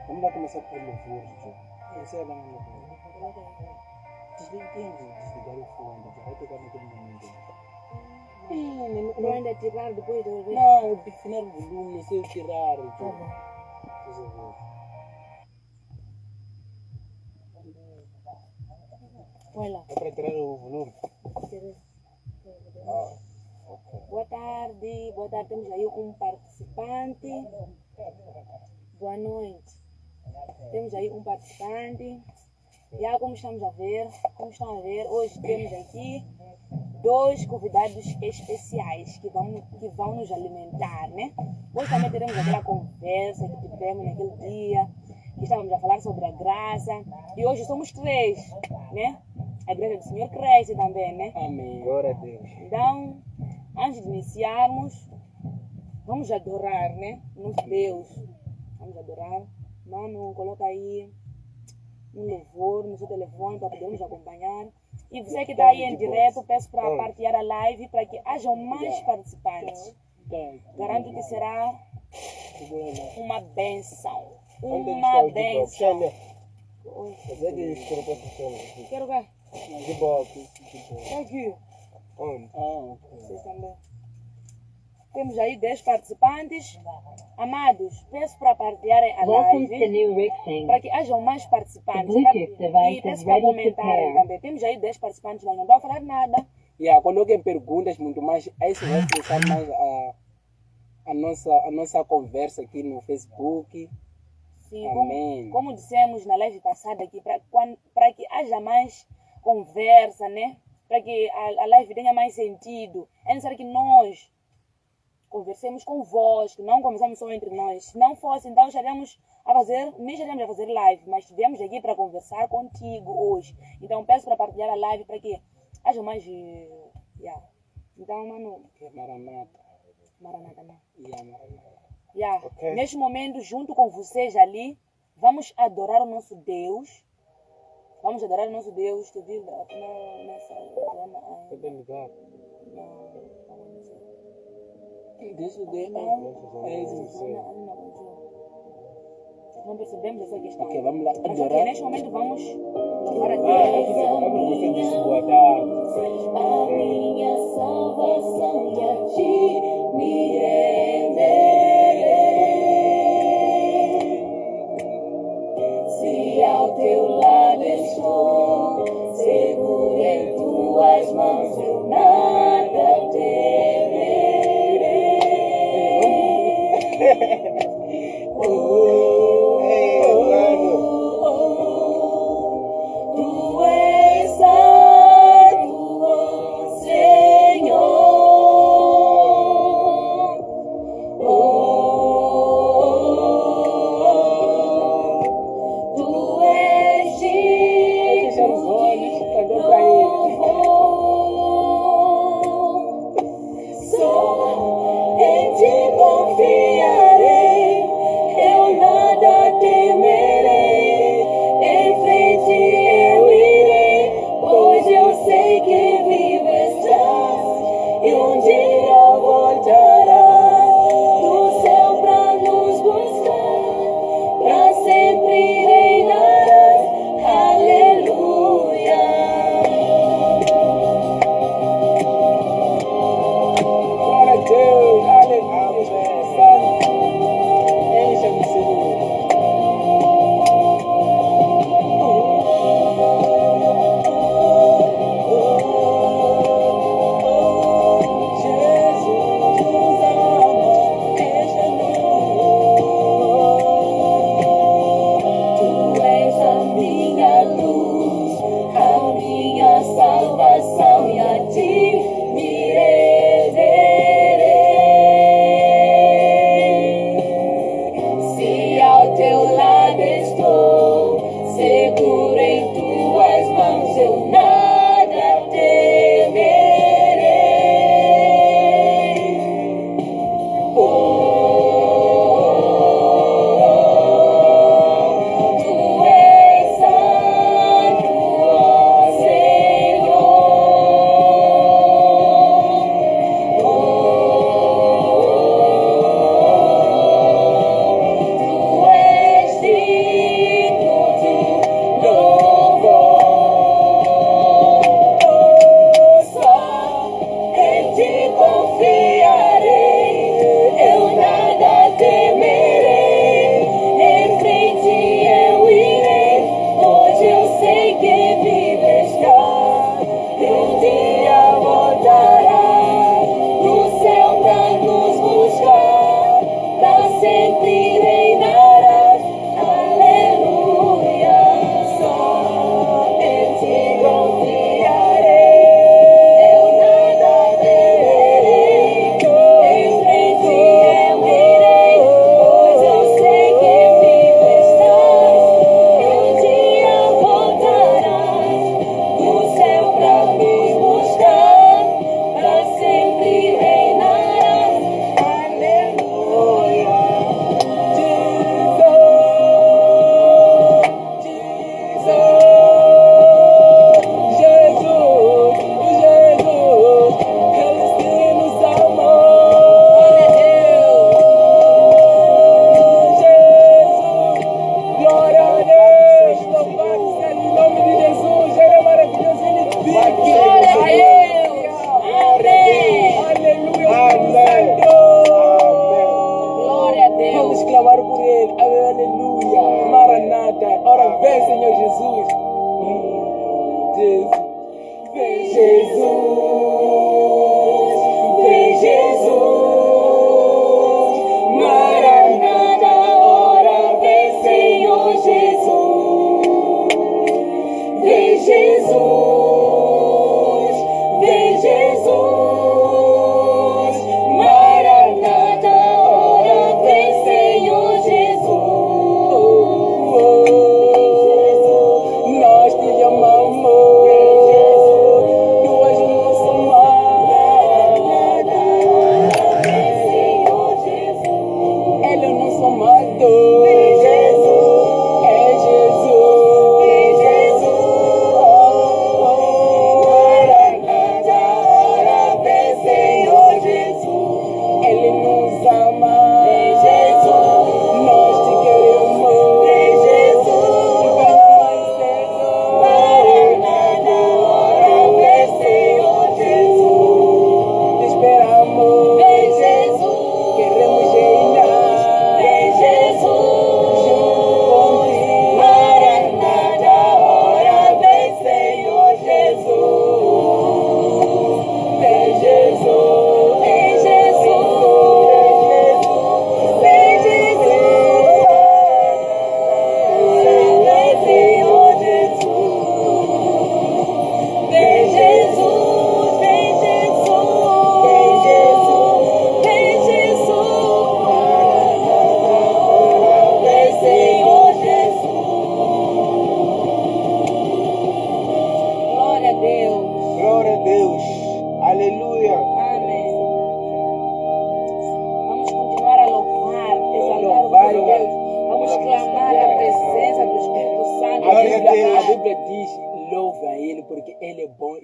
Vamos lá começar por louvores, João. Você é lá no louvor. Desligar o fone, vai pegar naquele momento. Não ainda tirar depois de ouvir. Não, definir o volume, sem tirar, João. Olha lá. É para tirar o volume? Boa tarde, temos aí um participante. Boa noite. Temos aí um participante. Já como estão a ver, hoje temos aqui 2 convidados especiais que vão nos alimentar, né? Hoje também teremos aquela conversa que tivemos naquele dia, que estávamos a falar sobre a graça. E hoje somos 3, né? A igreja do Senhor cresce também, né? Amém. Glória a Deus. Então, antes de iniciarmos, vamos adorar, né? Nosso Deus. Vamos adorar. Mano, coloca aí um louvor no seu telefone para podermos acompanhar. E você que está aí em direto, peço para partilhar a live para que hajam mais participantes. Garanto que será uma benção. Uma benção. Quero ver. Aqui. Vocês também. Temos aí 10 participantes. Amados, peço para partilharem a live para que hajam mais participantes. E peço para comentarem também. Temos aí 10 participantes, mas não vão falar nada. Coloquem perguntas muito mais. Aí você vai expressar mais a nossa conversa aqui no Facebook. Sim, amém. Como dissemos na live passada aqui, para que haja mais conversa, né? Para que a live tenha mais sentido. É necessário que nós conversemos convosco, não conversamos só entre nós. Se não fosse, então nem estaríamos a fazer live, mas estivemos aqui para conversar contigo hoje. Então peço para partilhar a live para que haja mais. Então, mano. Maranata, né? Maranata. Okay. Neste momento, junto com vocês ali, vamos adorar o nosso Deus. Vamos adorar o nosso Deus que vive nessa zona. Não percebemos essa questão. Ok, vamos lá. Mas neste momento vamos louvar a Deus. Você disse boa tarde. A minha salvação e a ti me renderei. Se ao teu lado estou, seguro em tuas mãos eu nada temerei. Tu és santo, Senhor. Tu és digno de louvor. Só em ti confiarei, eu nada temerei. Em frente eu irei, pois eu sei que vivo estás e um dia voltarás do céu pra nos buscar, pra sempre reinarás. Aleluia. Glória a Deus, aleluia, santo, encha-me, Senhor.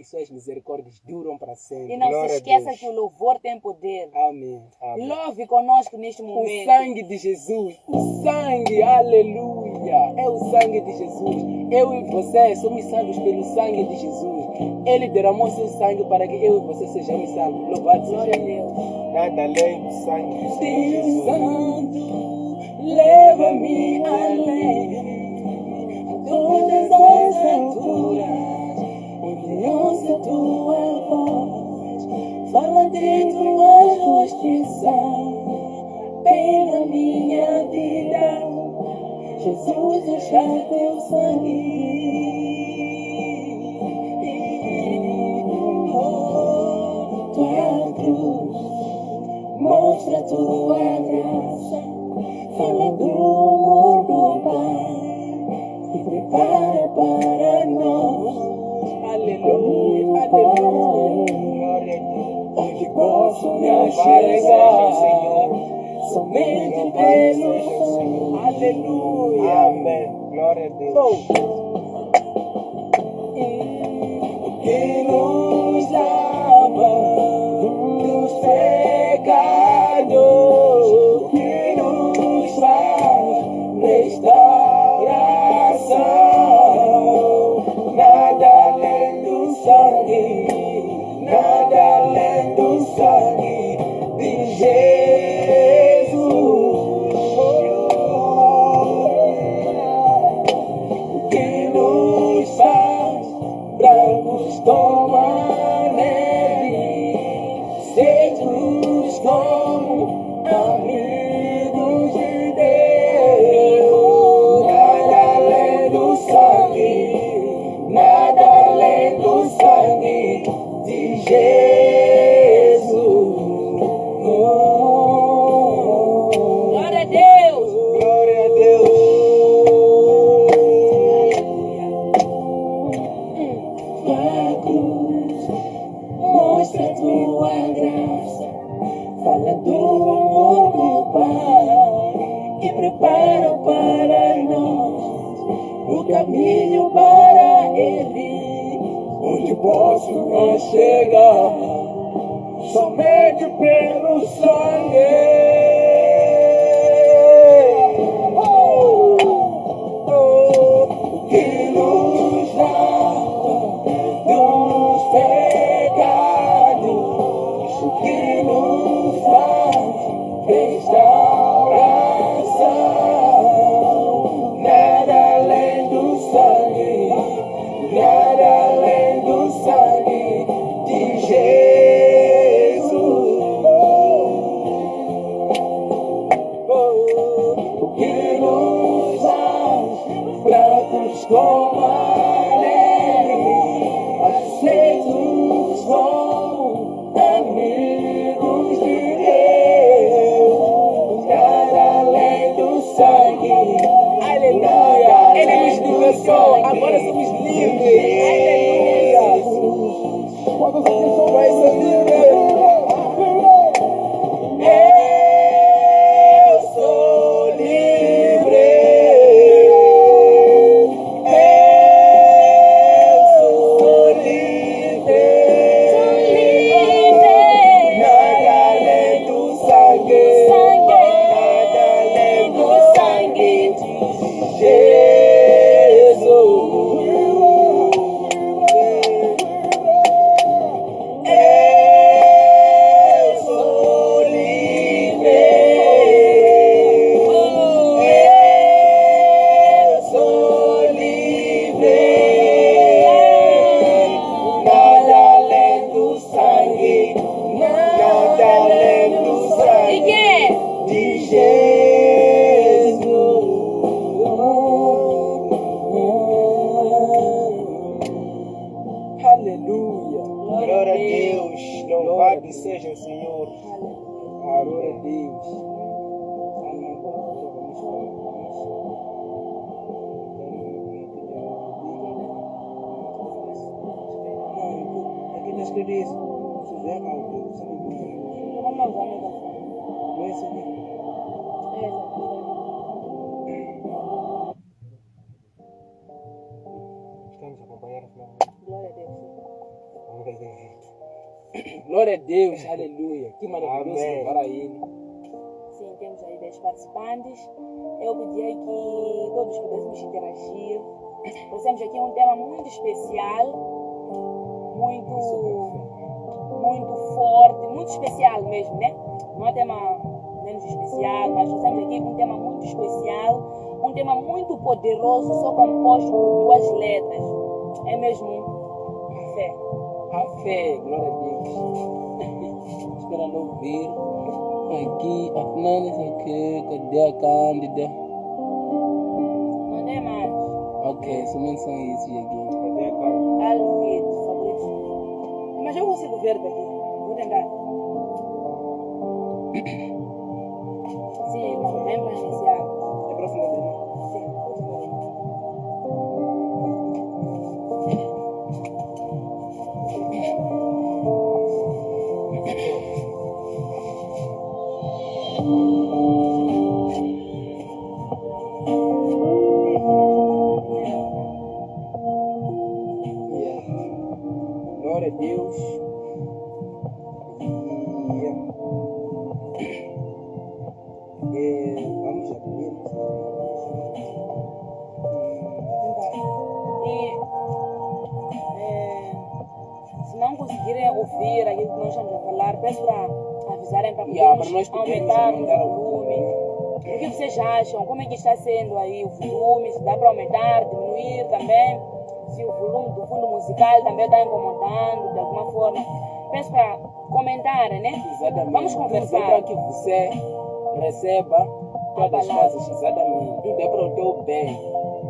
e suas misericórdias duram para sempre. E não Glória se a esqueça Deus. que o louvor tem poder. Amém. Amém. Louve conosco neste O momento. sangue de Jesus, o sangue, aleluia, é o sangue de Jesus. Eu e você somos salvos pelo sangue de Jesus. Ele derramou seu sangue para que eu e você sejamos salvos. Louvado seja Glória a Ele. Deus. Nada além do sangue de Deus Jesus. Santo, leva-me além. Todas as alturas, onde ouça tua voz, fala de tua justiça, pela minha vida, Jesus, deixa teu sangue. Oh, tua cruz, mostra tua graça, fala do amor do Pai e prepara para nós. Aleluia, aleluia. Glória a Deus. Onde posso me Louvado seja o achegar, Senhor. somente Louvado pelo seja o Senhor. aleluia. Amém. Glória a Deus. Que nos lava dos pecados, que nos faz restauração. Nada além do sangue, nada além do sangue de Jesus. Que nos faz brancos como a neve, feitos como amigos de Deus. Nada além do sangue, nada além do sangue de Jesus. Glória a Deus. Glória a Deus. Tua cruz mostra tua graça, fala do amor do Pai e prepara para nós o caminho para Ele, onde posso me chegar somente pelo sangue. Que nos lava dos pecados, que nos faz restauração. Nada além do sangue, nada além do sangue de Jesus. Que nos faz brancos como a neve, aceitos como amigos de Deus. Nada além do sangue, aleluia. Ele nos libertou, agora somos livres, aleluia. Vai ser livre. Eu sou livre. Eu sou livre. Nada além do sangue. Nada além do sangue de Jesus. Eu sou livre. Eu sou livre. Nada além do sangue. Nada além do E sangue quem? de Jesus. Aleluia. Glória a Deus. Louvado seja o Senhor. Glória a Deus. Não, aqui está escrito isso. Se vê áudio, você não viu. Vamos usar o megafone. Não é isso aqui. Estamos a acompanhar a final. Glória a Deus. Glória a Deus, aleluia. Que maravilhoso Amém. louvar a Ele. Sim, temos aí 10 participantes. Eu pedia que todos pudéssemos interagir. Trouxemos aqui um tema muito especial, muito forte, muito especial mesmo, né? Não é um tema menos especial, mas trouxemos aqui um tema muito especial, um tema muito poderoso, só composto por duas letras. É mesmo fé. A fé, glória a Deus. Esperando ouvir. Aqui, a Fernandes aqui, cadê a Cândida? Não tem mais. Ok, somente são esses aqui. Cadê a cara? Alfred, favorito. Mas eu consigo ver daqui. Vou tentar. Sim, irmão, vem para iniciar. É próximo dele. Sim, vou tentar. Glória a Deus. Vamos abrir. Se não conseguirem ouvir aquilo que nós estamos a falar, peço para avisarem para Para nós podermos aumentar aumentar o volume. O que vocês acham? Como é que está sendo aí o volume? Se dá para aumentar, diminuir também? Se o volume do fundo musical também está incomodando de alguma forma? Peço para comentarem, né? Exatamente. Vamos Tudo conversar. é para que você receba todas as palavra. coisas. Exatamente. Tudo é para o teu bem.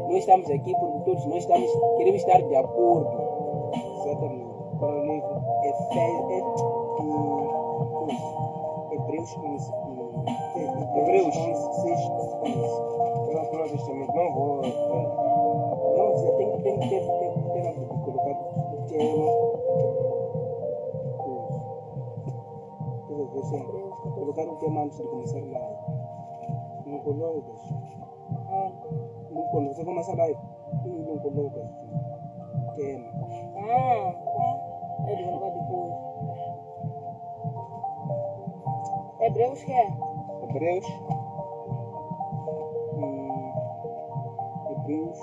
Nós estamos aqui porque todos nós queremos estar de acordo. Exatamente. Para o livro Hebreus 11. Hebreus. 6. Eu não falo testamento, não vou. Não, você tem que ter colocado o tema. Colocar o tema antes de começar a live. Não colocas. Quando você começa a live, não colocas o tema. Eu vou colocar depois. Hebreus que é? Hebreus. Hebreus.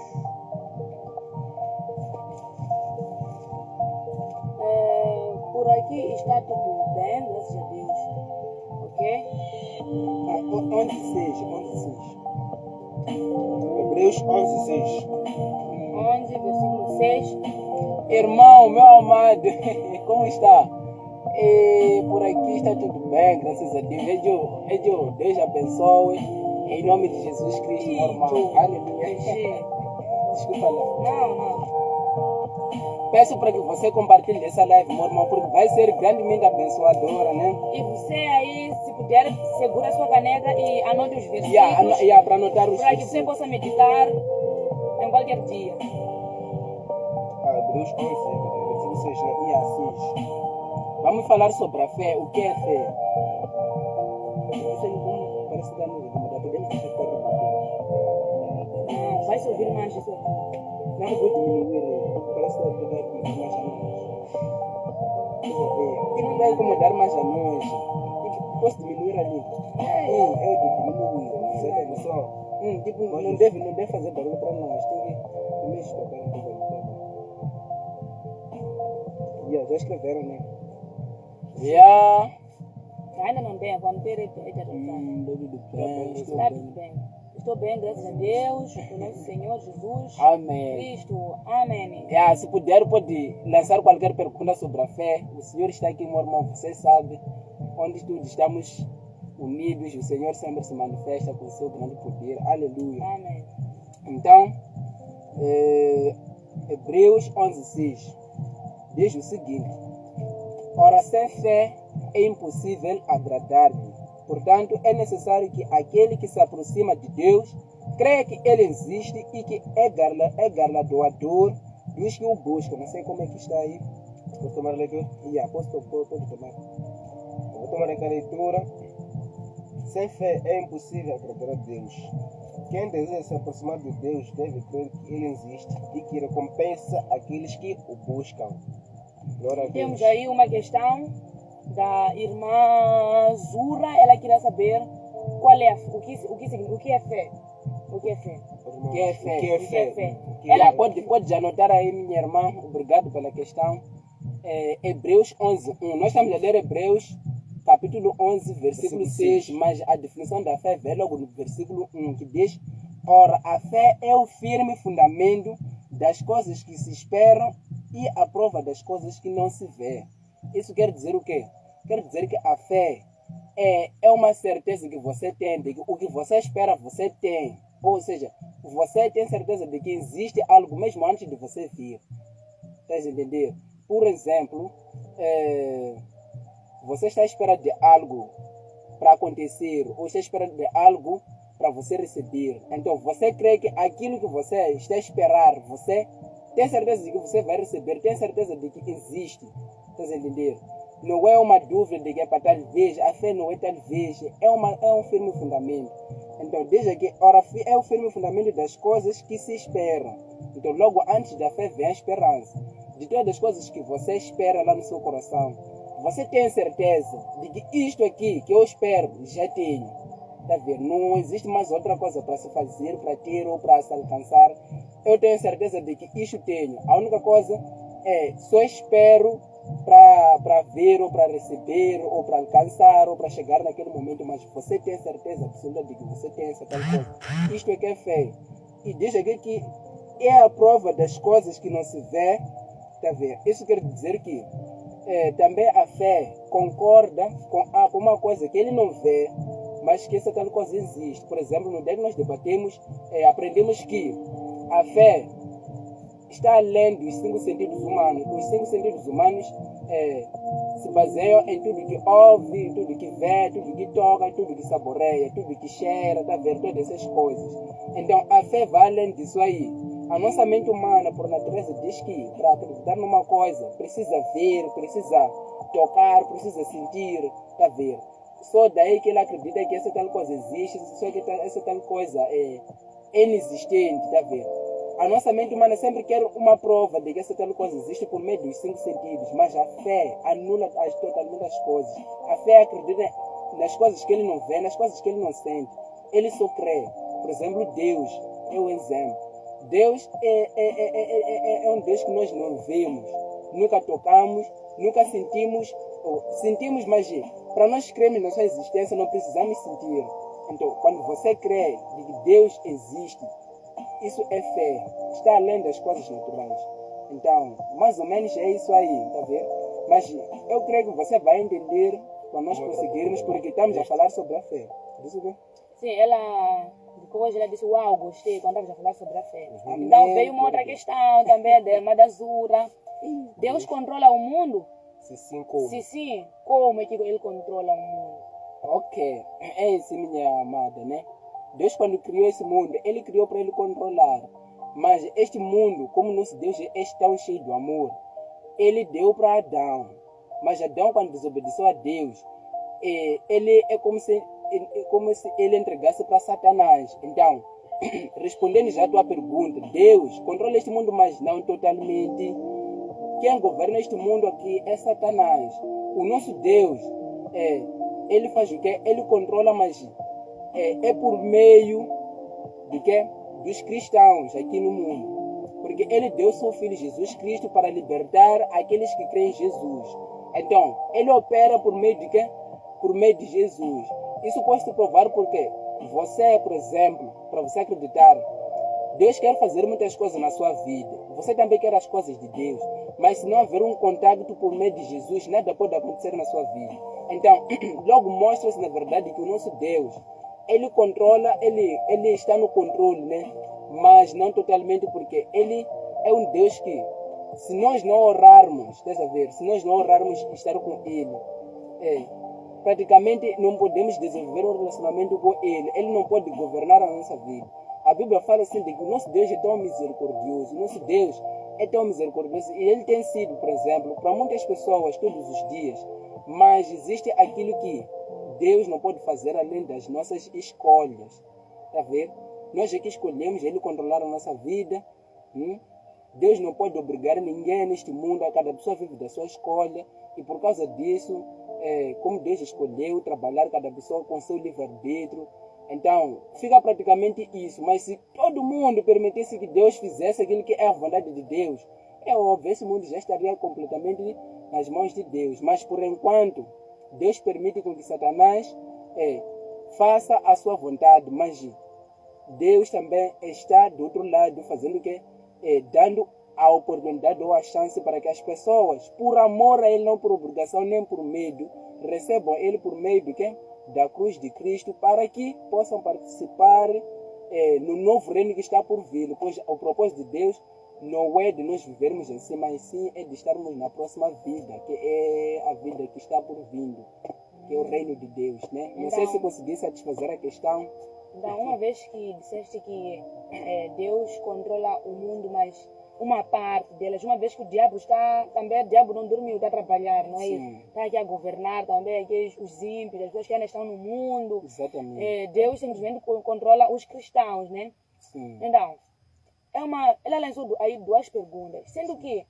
Por aqui está tudo bem, graças a Deus. Ok? 11:6. Hebreus 11:6. 11, versículo 6. Irmão, meu amado, como está? Por aqui está tudo bem, graças a Deus. Deus abençoe. Em nome de Jesus Cristo, meu irmão. Aleluia. Desculpa lá. Não. Peço para que você compartilhe essa live, meu irmão, porque vai ser grandemente abençoadora, né? E você aí, se puder, segura sua caneta e anote os versículos. Para anotar os Para que você possa meditar em qualquer dia. Hebreus 11, versículo 6, né? 6. Vamos falar sobre a fé. O que é fé? Isso aí como parece que não podemos acertar um pouquinho. Não, vai se ouvir mais isso. Não vou diminuir, parece que vai incomodar mais a nós. E não vai incomodar mais a nós. Posso diminuir ali? Eu diminuo. Exatamente. Só. Não deve fazer barulho para nós. Tem que mexer tocar um pouco. Já escreveram, né? Ainda não tem, quando ter está tudo bem. Estou bem, graças a Deus, o nosso Senhor Jesus. Amém. Cristo. Amém. Se puder, pode lançar qualquer pergunta sobre a fé. O Senhor está aqui, meu irmão. Você sabe, onde todos estamos unidos, o Senhor sempre se manifesta com o seu grande poder. Aleluia. Amém. Então, Hebreus 11:6 diz o seguinte: ora, sem fé é impossível agradar-lhe. Portanto, é necessário que aquele que se aproxima de Deus creia que Ele existe e que é galardoador dos que o buscam. Não sei como é que está aí. Posso tomar a leitura? Pode tomar. Eu vou tomar aqui a leitura. Sem fé é impossível agradar a Deus. Quem deseja se aproximar de Deus deve crer que Ele existe e que recompensa aqueles que o buscam. Glória a Deus. Temos aí uma questão. da irmã Zura. Ela queria saber qual é o que é fé. O que é fé? O que é fé? O que é O que é fé? fé? Ela pode anotar aí, minha irmã. Obrigado pela questão. Hebreus 11:1. Nós estamos a ler Hebreus capítulo 11, versículo 6, mas a definição da fé vem logo no versículo 1, que diz: ora, a fé é o firme fundamento das coisas que se esperam e a prova das coisas que não se vê. Isso quer dizer o quê? Quer dizer que a fé é uma certeza que você tem, de que o que você espera, você tem. Ou seja, você tem certeza de que existe algo mesmo antes de você vir. Está a entender? Por exemplo, você está à espera de algo para acontecer, ou está à espera de algo para você receber. Então, você crê que aquilo que você está a esperar, você tem certeza de que você vai receber, tem certeza de que existe. Está a entender? Não é uma dúvida de que é para talvez, a fé não é talvez, é um firme fundamento. Então, desde que ora, é o firme fundamento das coisas que se esperam. Então, logo antes da fé vem a esperança. De todas as coisas que você espera lá no seu coração, você tem certeza de que isto aqui que eu espero, já tenho. Está a ver? Não existe mais outra coisa para se fazer, para ter ou para se alcançar. Eu tenho certeza de que isto tenho. A única coisa é, só espero para ver, ou para receber, ou para alcançar, ou para chegar naquele momento, mas você tem certeza absoluta de que você tem essa tal coisa. Isto é que é fé. E diz aqui que é a prova das coisas que não se vê. Está a ver? Isso quer dizer que também a fé concorda com uma coisa que ele não vê, mas que essa tal coisa existe. Por exemplo, no dia que nós debatemos, aprendemos que a fé está além dos 5 sentidos humanos. Os 5 sentidos humanos se baseiam em tudo que ouve, tudo que vê, tudo que toca, tudo que saboreia, tudo que cheira, tá vendo? Todas essas coisas. Então, a fé vai além disso aí. A nossa mente humana, por natureza, diz que para acreditar numa coisa, precisa ver, precisa tocar, precisa sentir, tá vendo? Só daí que ele acredita que essa tal coisa existe, só que essa tal coisa é inexistente, tá vendo? A nossa mente humana sempre quer uma prova de que essa tal coisa existe por meio dos 5 sentidos, mas a fé anula totalmente as coisas. A fé acredita nas coisas que ele não vê, nas coisas que ele não sente. Ele só crê. Por exemplo, Deus é um exemplo. Deus é um Deus que nós não vemos, nunca tocamos, nunca sentimos, mas para nós crermos na sua existência não precisamos sentir. Então, quando você crê de que Deus existe, isso é fé, está além das coisas naturais. Então, mais ou menos é isso aí, tá vendo? Mas eu creio que você vai entender quando nós conseguirmos, porque estamos a falar sobre a fé. Disse o quê? Sim, ela depois ela disse, uau, gostei, quando estava a falar sobre a fé. Então veio uma outra questão também da irmã da Zura. Deus controla o mundo? Se sim, como? Se sim, como é que ele controla o mundo? Ok, é isso, minha amada, né? Deus, quando criou esse mundo, ele criou para ele controlar. Mas este mundo, como nosso Deus é tão cheio de amor, ele deu para Adão. Mas Adão, quando desobedeceu a Deus, ele é como se ele entregasse para Satanás. Então, respondendo já a tua pergunta, Deus controla este mundo, mas não totalmente. Quem governa este mundo aqui é Satanás. O nosso Deus, ele faz o quê? Ele controla, mas é por meio de quê? Dos cristãos aqui no mundo. Porque ele deu seu Filho Jesus Cristo para libertar aqueles que creem em Jesus. Então, ele opera por meio de quê? Por meio de Jesus. Isso pode se provar porque você, por exemplo, para você acreditar, Deus quer fazer muitas coisas na sua vida. Você também quer as coisas de Deus. Mas se não houver um contato por meio de Jesus, nada pode acontecer na sua vida. Então, logo mostra-se na verdade que o nosso Deus, ele controla, ele está no controle, né? Mas não totalmente, porque ele é um Deus que, se nós não orarmos, deixa ver, se nós não orarmos estar com ele, praticamente não podemos desenvolver um relacionamento com ele. Ele não pode governar a nossa vida. A Bíblia fala assim de que o nosso Deus é tão misericordioso, o nosso Deus é tão misericordioso, e ele tem sido, por exemplo, para muitas pessoas todos os dias, mas existe aquilo que Deus não pode fazer além das nossas escolhas. Está vendo? Nós é que escolhemos ele controlar a nossa vida. Deus não pode obrigar ninguém neste mundo, a cada pessoa vive da sua escolha, e por causa disso, como Deus escolheu trabalhar cada pessoa com seu livre-arbítrio. Então, fica praticamente isso. Mas se todo mundo permitisse que Deus fizesse aquilo que é a vontade de Deus, é óbvio, esse mundo já estaria completamente nas mãos de Deus. Mas, por enquanto, Deus permite com que Satanás faça a sua vontade. Mas Deus também está do outro lado, fazendo o quê? Dando a oportunidade ou a chance para que as pessoas, por amor a Ele, não por obrigação nem por medo, recebam Ele por meio do quê? Da cruz de Cristo, para que possam participar no novo reino que está por vir. Pois o propósito de Deus não é de nós vivermos em si, mas sim é de estarmos na próxima vida, que é a vida que está por vindo, que é o reino de Deus, né? Não sei se consegui satisfazer a questão. Então, uma vez que disseste que Deus controla o mundo, mas uma parte delas, uma vez que o diabo está, também o diabo não dormiu, está a trabalhar, não é isso? Está aqui a governar também, aqui os ímpios, as pessoas que ainda estão no mundo. Exatamente. Deus simplesmente controla os cristãos, né? Sim. Então, ela lançou aí duas perguntas, sendo que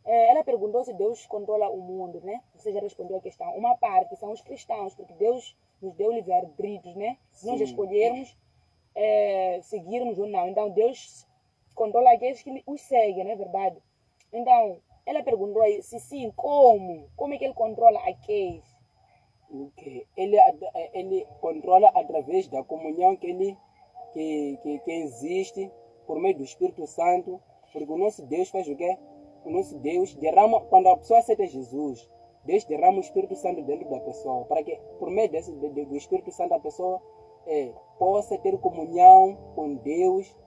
ela perguntou se Deus controla o mundo, né? Você já respondeu a questão. Uma parte são os cristãos, porque Deus nos deu livre-arbítrio, né? Se nós escolhermos seguirmos ou não. Então, Deus controla aqueles que os seguem, não é verdade? Então, ela perguntou aí se sim, como? Como é que ele controla aqueles? Okay. Ele controla através da comunhão que existe por meio do Espírito Santo, porque o nosso Deus faz o quê? O nosso Deus derrama, quando a pessoa aceita Jesus, Deus derrama o Espírito Santo dentro da pessoa, para que por meio do Espírito Santo a pessoa possa ter comunhão com Deus,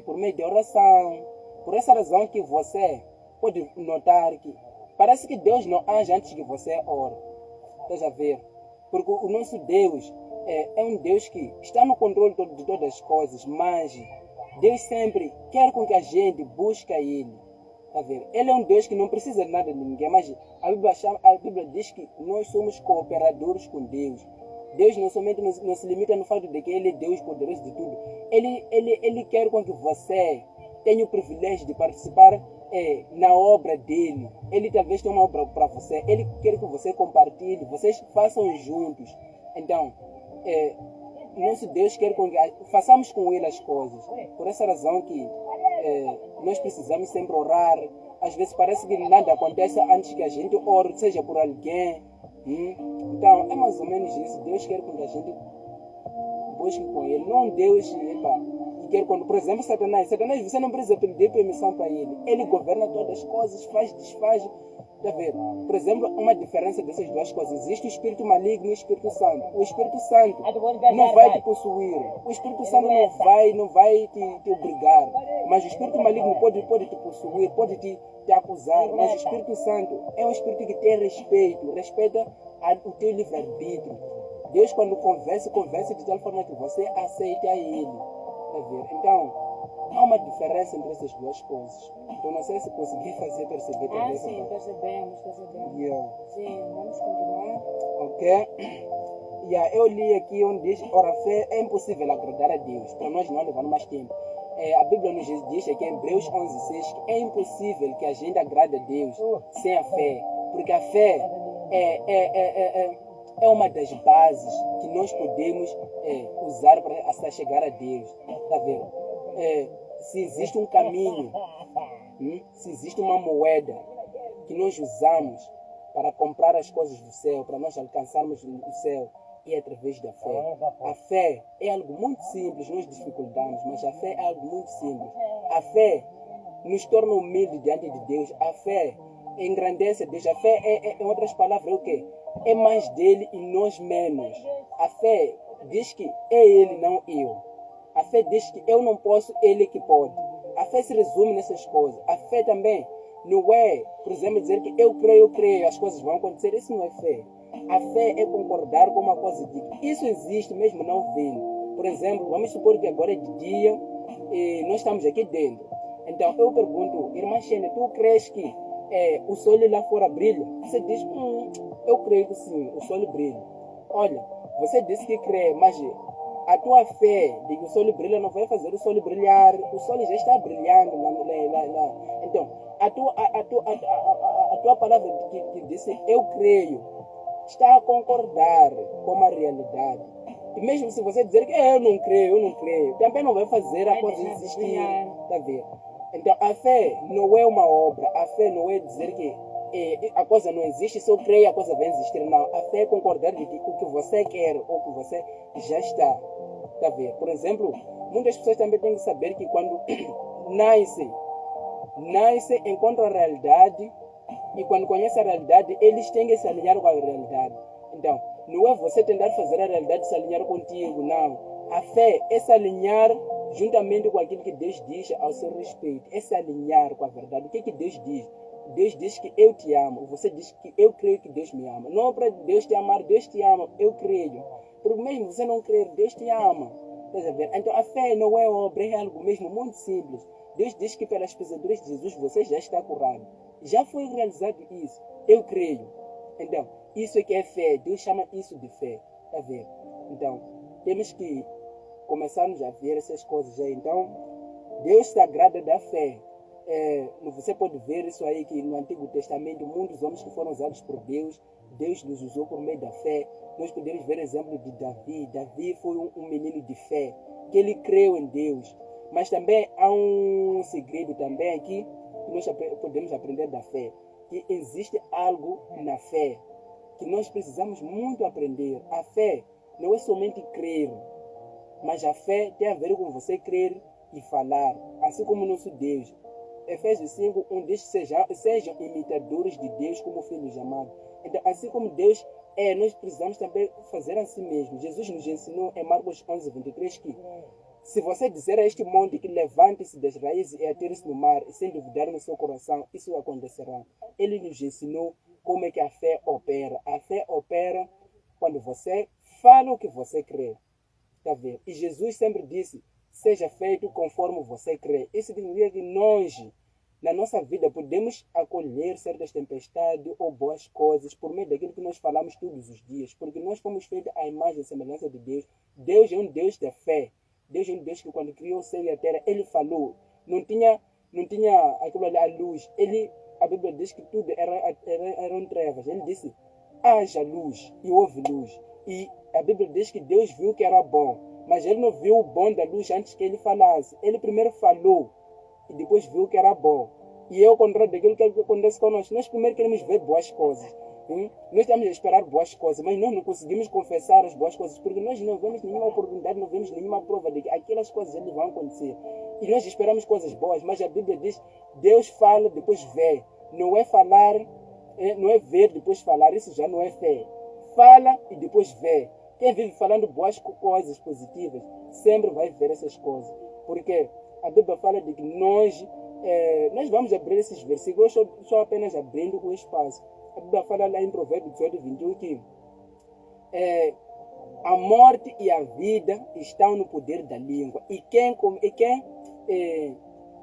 por meio de oração. Por essa razão que você pode notar que parece que Deus não age antes que você ore. Esteja a ver? Porque o nosso Deus é um Deus que está no controle de todas as coisas, mas Deus sempre quer com que a gente busque Ele. Tá vendo? Ele é um Deus que não precisa de nada de ninguém, mas a Bíblia diz que nós somos cooperadores com Deus. Deus não somente não se limita no fato de que Ele é Deus poderoso de tudo. Ele quer com que você tenha o privilégio de participar na obra dele. Ele talvez tenha uma obra para você. Ele quer que você compartilhe, vocês façam juntos. Então, nosso Deus quer que façamos com Ele as coisas. Por essa razão que nós precisamos sempre orar. Às vezes parece que nada acontece antes que a gente ore, seja por alguém. Então, é mais ou menos isso. Deus quer que a gente busque com Ele. Não Deus que quer quando, por exemplo, Satanás, você não precisa pedir permissão para Ele. Ele governa todas as coisas, faz, desfaz. Tá vendo? Por exemplo, uma diferença dessas duas coisas. Existe o Espírito maligno e o Espírito Santo. O Espírito Santo não vai te possuir. O Espírito Santo não vai te obrigar. Mas o Espírito maligno pode te possuir, pode te acusar. Mas o Espírito Santo é um Espírito que tem respeito. Respeita o teu livre-arbítrio. Deus, quando conversa de tal forma que você aceita a Ele. Tá vendo? Então, há uma diferença entre essas duas coisas. Então, não sei se consegui perceber também. Sim, percebemos. Yeah. Sim, vamos continuar. Ok? Eu li aqui onde diz, ora, a fé é impossível agradar a Deus. Para nós não levar mais tempo. A Bíblia nos diz aqui em Hebreus 11:6 que é impossível que a gente agrade a Deus sem a fé. Porque a fé é uma das bases que nós podemos usar para chegar a Deus. Tá vendo? Se existe um caminho, se existe uma moeda que nós usamos para comprar as coisas do céu, para nós alcançarmos o céu, é através da fé. A fé é algo muito simples, nós dificultamos, mas a fé é algo muito simples. A fé nos torna humildes diante de Deus. A fé engrandece a Deus. A fé em outras palavras, é o quê? É mais dele e nós menos. A fé diz que é ele, não eu. A fé diz que eu não posso, ele que pode. A fé se resume nessas coisas. A fé também não é, por exemplo, dizer que eu creio, as coisas vão acontecer. Isso não é fé. A fé é concordar com uma coisa dita. Isso existe mesmo não vendo. Por exemplo, vamos supor que agora é de dia e nós estamos aqui dentro. Então eu pergunto, irmã Xene, tu crees que o sol lá fora brilha? Você diz, eu creio que sim, o sol brilha. Olha, você disse que crê, mas a tua fé de que o sol brilha não vai fazer o sol brilhar. O sol já está brilhando lá. Então, a tua palavra que disse eu creio, está a concordar com a realidade. E mesmo se você dizer que eu não creio, também não vai fazer a coisa existir. Tá vendo? Então a fé não é uma obra, a fé não é dizer que a coisa não existe, se eu creio a coisa vai existir. Não, a fé é concordar de que o que você quer ou o que você já está. Tá vendo? Por exemplo, muitas pessoas também têm que saber que quando nasce, encontra a realidade, e quando conhece a realidade, eles têm que se alinhar com a realidade. Então, não é você tentar fazer a realidade se alinhar contigo, não. A fé é se alinhar juntamente com aquilo que Deus diz ao seu respeito. É se alinhar com a verdade. O que é que Deus diz? Deus diz que eu te amo. Você diz que eu creio que Deus me ama. Não é para Deus te amar, Deus te ama, eu creio. Porque mesmo você não crer, Deus te ama. Então a fé não é obra, é algo mesmo muito simples. Deus diz que pelas pisaduras de Jesus você já está curado. Já foi realizado isso. Eu creio. Então, isso é que é fé. Deus chama isso de fé. Tá vendo? Então, temos que começarmos a ver essas coisas aí. Então, Deus se agrada da fé. Você pode ver isso aí que no Antigo Testamento, muitos homens que foram usados por Deus, Deus nos usou por meio da fé. Nós podemos ver exemplo de Davi. Davi foi um menino de fé, que ele creu em Deus. Mas também há um segredo também aqui que nós podemos aprender da fé, que existe algo na fé que nós precisamos muito aprender. A fé não é somente crer, mas a fé tem a ver com você crer e falar, assim como o nosso Deus. Efésios 5:1 diz que sejam imitadores de Deus como filhos amados. Então, assim como Deus nós precisamos também fazer assim mesmo. Jesus nos ensinou em Marcos 11:23 que se você dizer a este monte que levante-se das raízes e atire-se no mar, e sem duvidar no seu coração, isso acontecerá. Ele nos ensinou como é que a fé opera. A fé opera quando você fala o que você crê. Tá vendo? E Jesus sempre disse, seja feito conforme você crê. Isso significa que nós, na nossa vida, podemos acolher certas tempestades ou boas coisas por meio daquilo que nós falamos todos os dias. Porque nós fomos feitos à imagem e semelhança de Deus. Deus é um Deus da fé. Deus é um Deus que quando criou o céu e a terra, Ele falou. Não tinha aquilo ali, a luz. A Bíblia diz que tudo eram trevas. Ele disse, haja luz, e houve luz. E a Bíblia diz que Deus viu que era bom. Mas Ele não viu o bom da luz antes que Ele falasse. Ele primeiro falou e depois viu que era bom. E é o contrário daquilo que acontece conosco. Nós primeiro queremos ver boas coisas. Nós estamos a esperar boas coisas, mas nós não conseguimos confessar as boas coisas, porque nós não vemos nenhuma oportunidade, não vemos nenhuma prova de que aquelas coisas eles vão acontecer. E nós esperamos coisas boas, mas a Bíblia diz, Deus fala, depois vê. Não é falar, não é ver, depois falar, isso já não é fé. Fala e depois vê. Quem vive falando boas coisas positivas, sempre vai ver essas coisas. Porque a Bíblia fala de que nós vamos abrir esses versículos, só apenas abrindo o espaço. A Bíblia fala lá em Provérbios 18:21 que a morte e a vida estão no poder da língua. E quem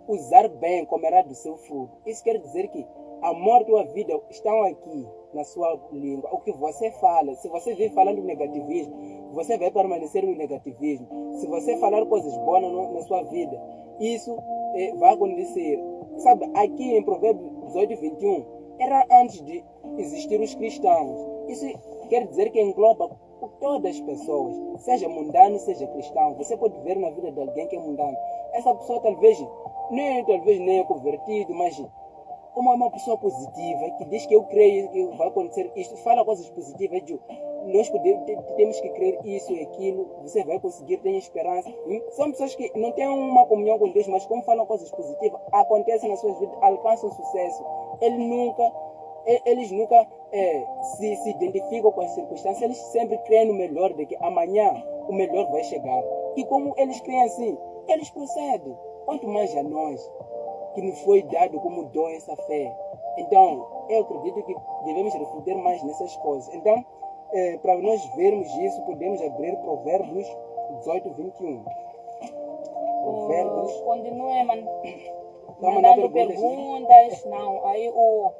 usar bem comerá do seu fruto. Isso quer dizer que a morte ou a vida estão aqui na sua língua. O que você fala, se você vive falando negativismo, você vai permanecer no negativismo. Se você falar coisas boas na sua vida, isso vai acontecer. Sabe, aqui em Provérbios 18:21, era antes de existir os cristãos. Isso quer dizer que engloba todas as pessoas, seja mundano, seja cristão. Você pode ver na vida de alguém que é mundano. Essa pessoa talvez nem é convertido, mas como é uma pessoa positiva, que diz que eu creio que vai acontecer isto, fala coisas positivas, nós temos que crer isso e aquilo, você vai conseguir, tem esperança. São pessoas que não têm uma comunhão com Deus, mas como falam coisas positivas, acontecem nas suas vidas, alcançam sucesso. Eles nunca se identificam com as circunstâncias, eles sempre creem no melhor, de que amanhã o melhor vai chegar. E como eles creem assim, eles procedem. Quanto mais a nós, que nos foi dado como dom essa fé. Então, eu acredito que devemos refletir mais nessas coisas. Então, para nós vermos isso, podemos abrir Provérbios 18:21. Provérbios. Continue mandando perguntas. Não, aí o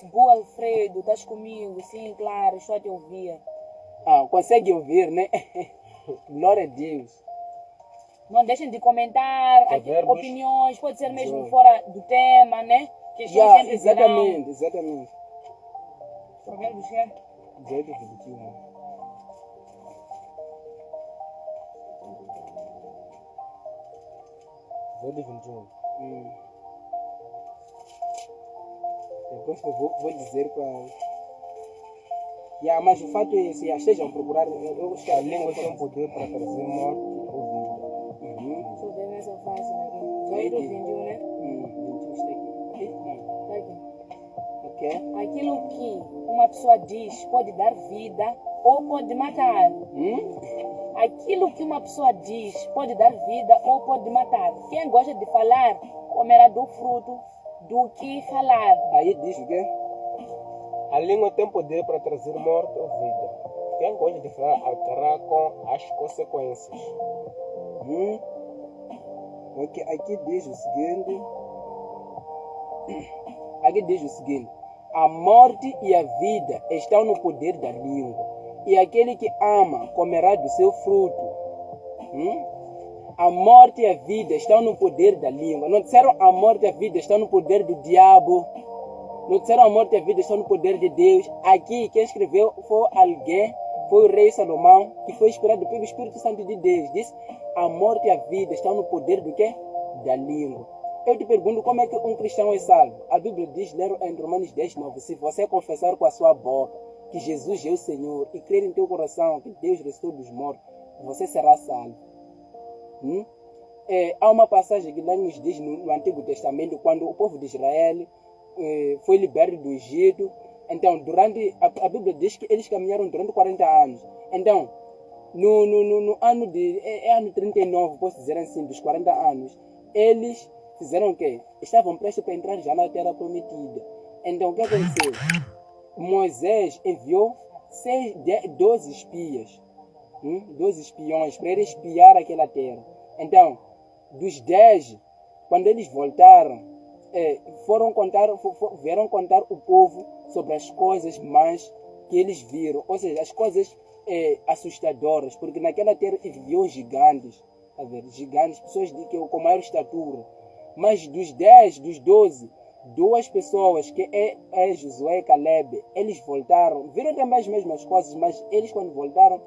Bu Alfredo, estás comigo? Sim, claro, estou a te ouvir. Consegue ouvir, né? Glória a Deus. Não deixem de comentar opiniões, pode ser mesmo fora do tema, né? Exatamente. Provérbios, 18 e 21. Depois eu vou dizer para... mas o fato é esse, estejam a procurar... A língua tem um poder para trazer morte ou vida. Deixa eu ver nessa página aqui. 18 e 21, né? 21 está aqui. Tá aqui. Ok? Aquilo que uma pessoa diz pode dar vida ou pode matar. Aquilo que uma pessoa diz pode dar vida ou pode matar. Quem gosta de falar comerá do fruto do que falar. Aí diz o quê? A língua tem poder para trazer morte ou vida. Quem gosta de falar arcará com as consequências. Ok, aqui diz o seguinte. Aqui diz o seguinte: a morte e a vida estão no poder da língua, e aquele que ama comerá do seu fruto. A morte e a vida estão no poder da língua. Não disseram a morte e a vida estão no poder do diabo. Não disseram a morte e a vida estão no poder de Deus. Aqui quem escreveu foi alguém, foi o rei Salomão, que foi inspirado pelo Espírito Santo de Deus. Diz: a morte e a vida estão no poder do quê? Da língua. Eu te pergunto, como é que um cristão é salvo? A Bíblia diz, ler em Romanos 10:9, se você confessar com a sua boca que Jesus é o Senhor e crer em teu coração que Deus ressuscitou dos mortos, você será salvo. Há uma passagem que lá nos diz no Antigo Testamento, quando o povo de Israel foi liberto do Egito. Então, durante a Bíblia diz que eles caminharam durante 40 anos. Então, no ano de ano 39, posso dizer assim, dos 40 anos, eles fizeram o quê? Estavam prestes para entrar já na terra prometida. Então, o que aconteceu? Moisés enviou 12 espias, 12 espiões para eles espiar aquela terra. Então, dos 10, quando eles voltaram, vieram contar o povo sobre as coisas mais que eles viram, ou seja, as coisas assustadoras, porque naquela terra viviam gigantes, tá vendo? Gigantes, pessoas com maior estatura. Mas dos 10, dos 12, 2 pessoas, que é Josué e Caleb, eles voltaram, viram também as mesmas coisas, mas eles quando voltaram,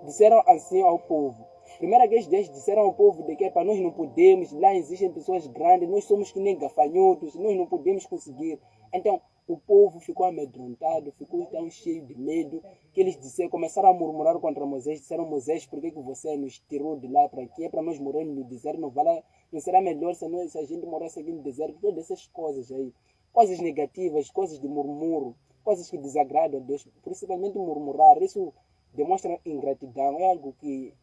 disseram assim ao povo. Primeira vez eles disseram ao povo de que nós não podemos, lá existem pessoas grandes, nós somos que nem gafanhotos, nós não podemos conseguir. Então, o povo ficou amedrontado, ficou tão cheio de medo, que eles começaram a murmurar contra Moisés, disseram: Moisés, por que você nos tirou de lá para aqui? É para nós morrermos no deserto, não será melhor se a gente morasse aqui no deserto? Todas essas coisas aí, coisas negativas, coisas de murmúrio, coisas que desagradam a Deus, principalmente murmurar, isso demonstra ingratidão, é algo que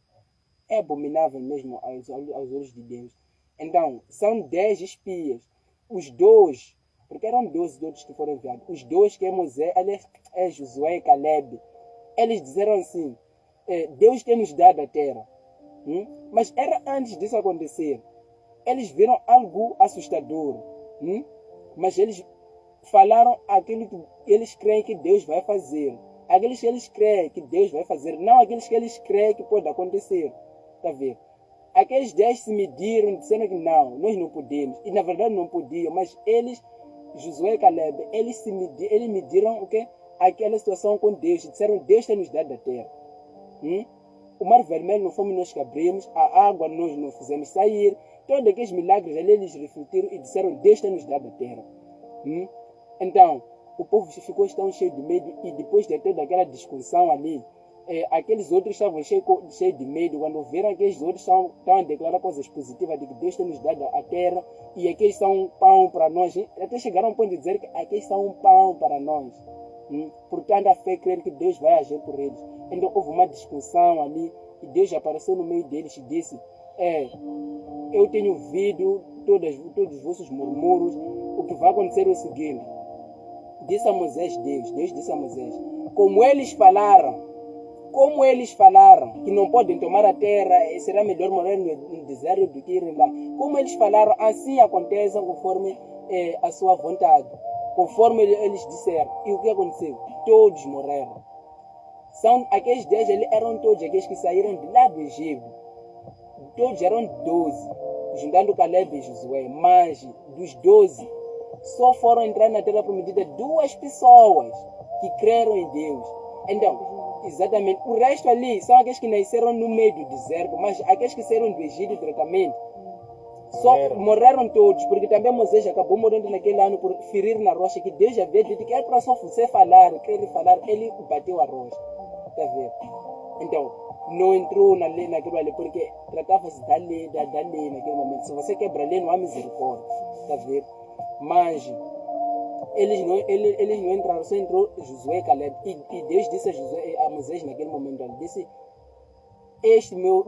é abominável mesmo aos olhos de Deus. Então, são 10 espias. Os 2, porque eram 12 outros que foram enviados. Os 2, que é Moisés, Josué e Caleb, eles disseram assim: Deus tem nos dado a terra. Mas era antes disso acontecer. Eles viram algo assustador. Mas eles falaram aquilo que eles creem que Deus vai fazer. Aqueles que eles creem que Deus vai fazer, não aqueles que eles creem que pode acontecer. Tá vendo? Aqueles 10 se mediram, disseram que não, nós não podemos. E na verdade não podiam, mas eles, Josué e Caleb, eles mediram o quê? Aquela situação com Deus. Disseram: Deus tem nos dado a terra. O mar vermelho não fomos nós que abrimos, a água nós não fizemos sair. Todos aqueles milagres ali eles refletiram e disseram: Deus tem nos dado a terra. Então, o povo ficou tão cheio de medo, e depois de toda aquela discussão ali, aqueles outros estavam cheios de medo quando viram que aqueles outros estavam a declarar coisas positivas de que Deus tem nos dado a terra e aqueles são um pão para nós. Até chegaram ao ponto de dizer que aqueles são um pão para nós. Portanto, a fé crer que Deus vai agir por eles. Então houve uma discussão ali e Deus apareceu no meio deles e disse: eu tenho ouvido todos os vossos murmúrios. O que vai acontecer é o seguinte. Disse a Moisés, Deus disse a Moisés: como eles falaram que não podem tomar a terra e será melhor morar no deserto do que ir lá, como eles falaram, assim aconteça conforme a sua vontade, conforme eles disseram. E o que aconteceu? Todos morreram. Aqueles 10 eram todos aqueles que saíram de lá do Egito. Todos eram 12, juntando Caleb e Josué. Mas dos 12, só foram entrar na terra prometida 2 pessoas que creram em Deus. Então, exatamente. O resto ali são aqueles que nasceram no meio do deserto, mas aqueles que saíram do Egito diretamente só morreram todos, porque também Moisés acabou morrendo naquele ano por ferir na rocha, que Deus já havia dito que era para só você falar, que ele falar, ele bateu a rocha. Está a ver? Então, não entrou na lei naquilo ali, porque tratava-se da lei naquele momento. Se você quebra a lei, não há misericórdia. Está a ver? Mas eles não entraram, só entrou Josué e Caleb. E Deus disse a Moisés naquele momento, ele disse: este meu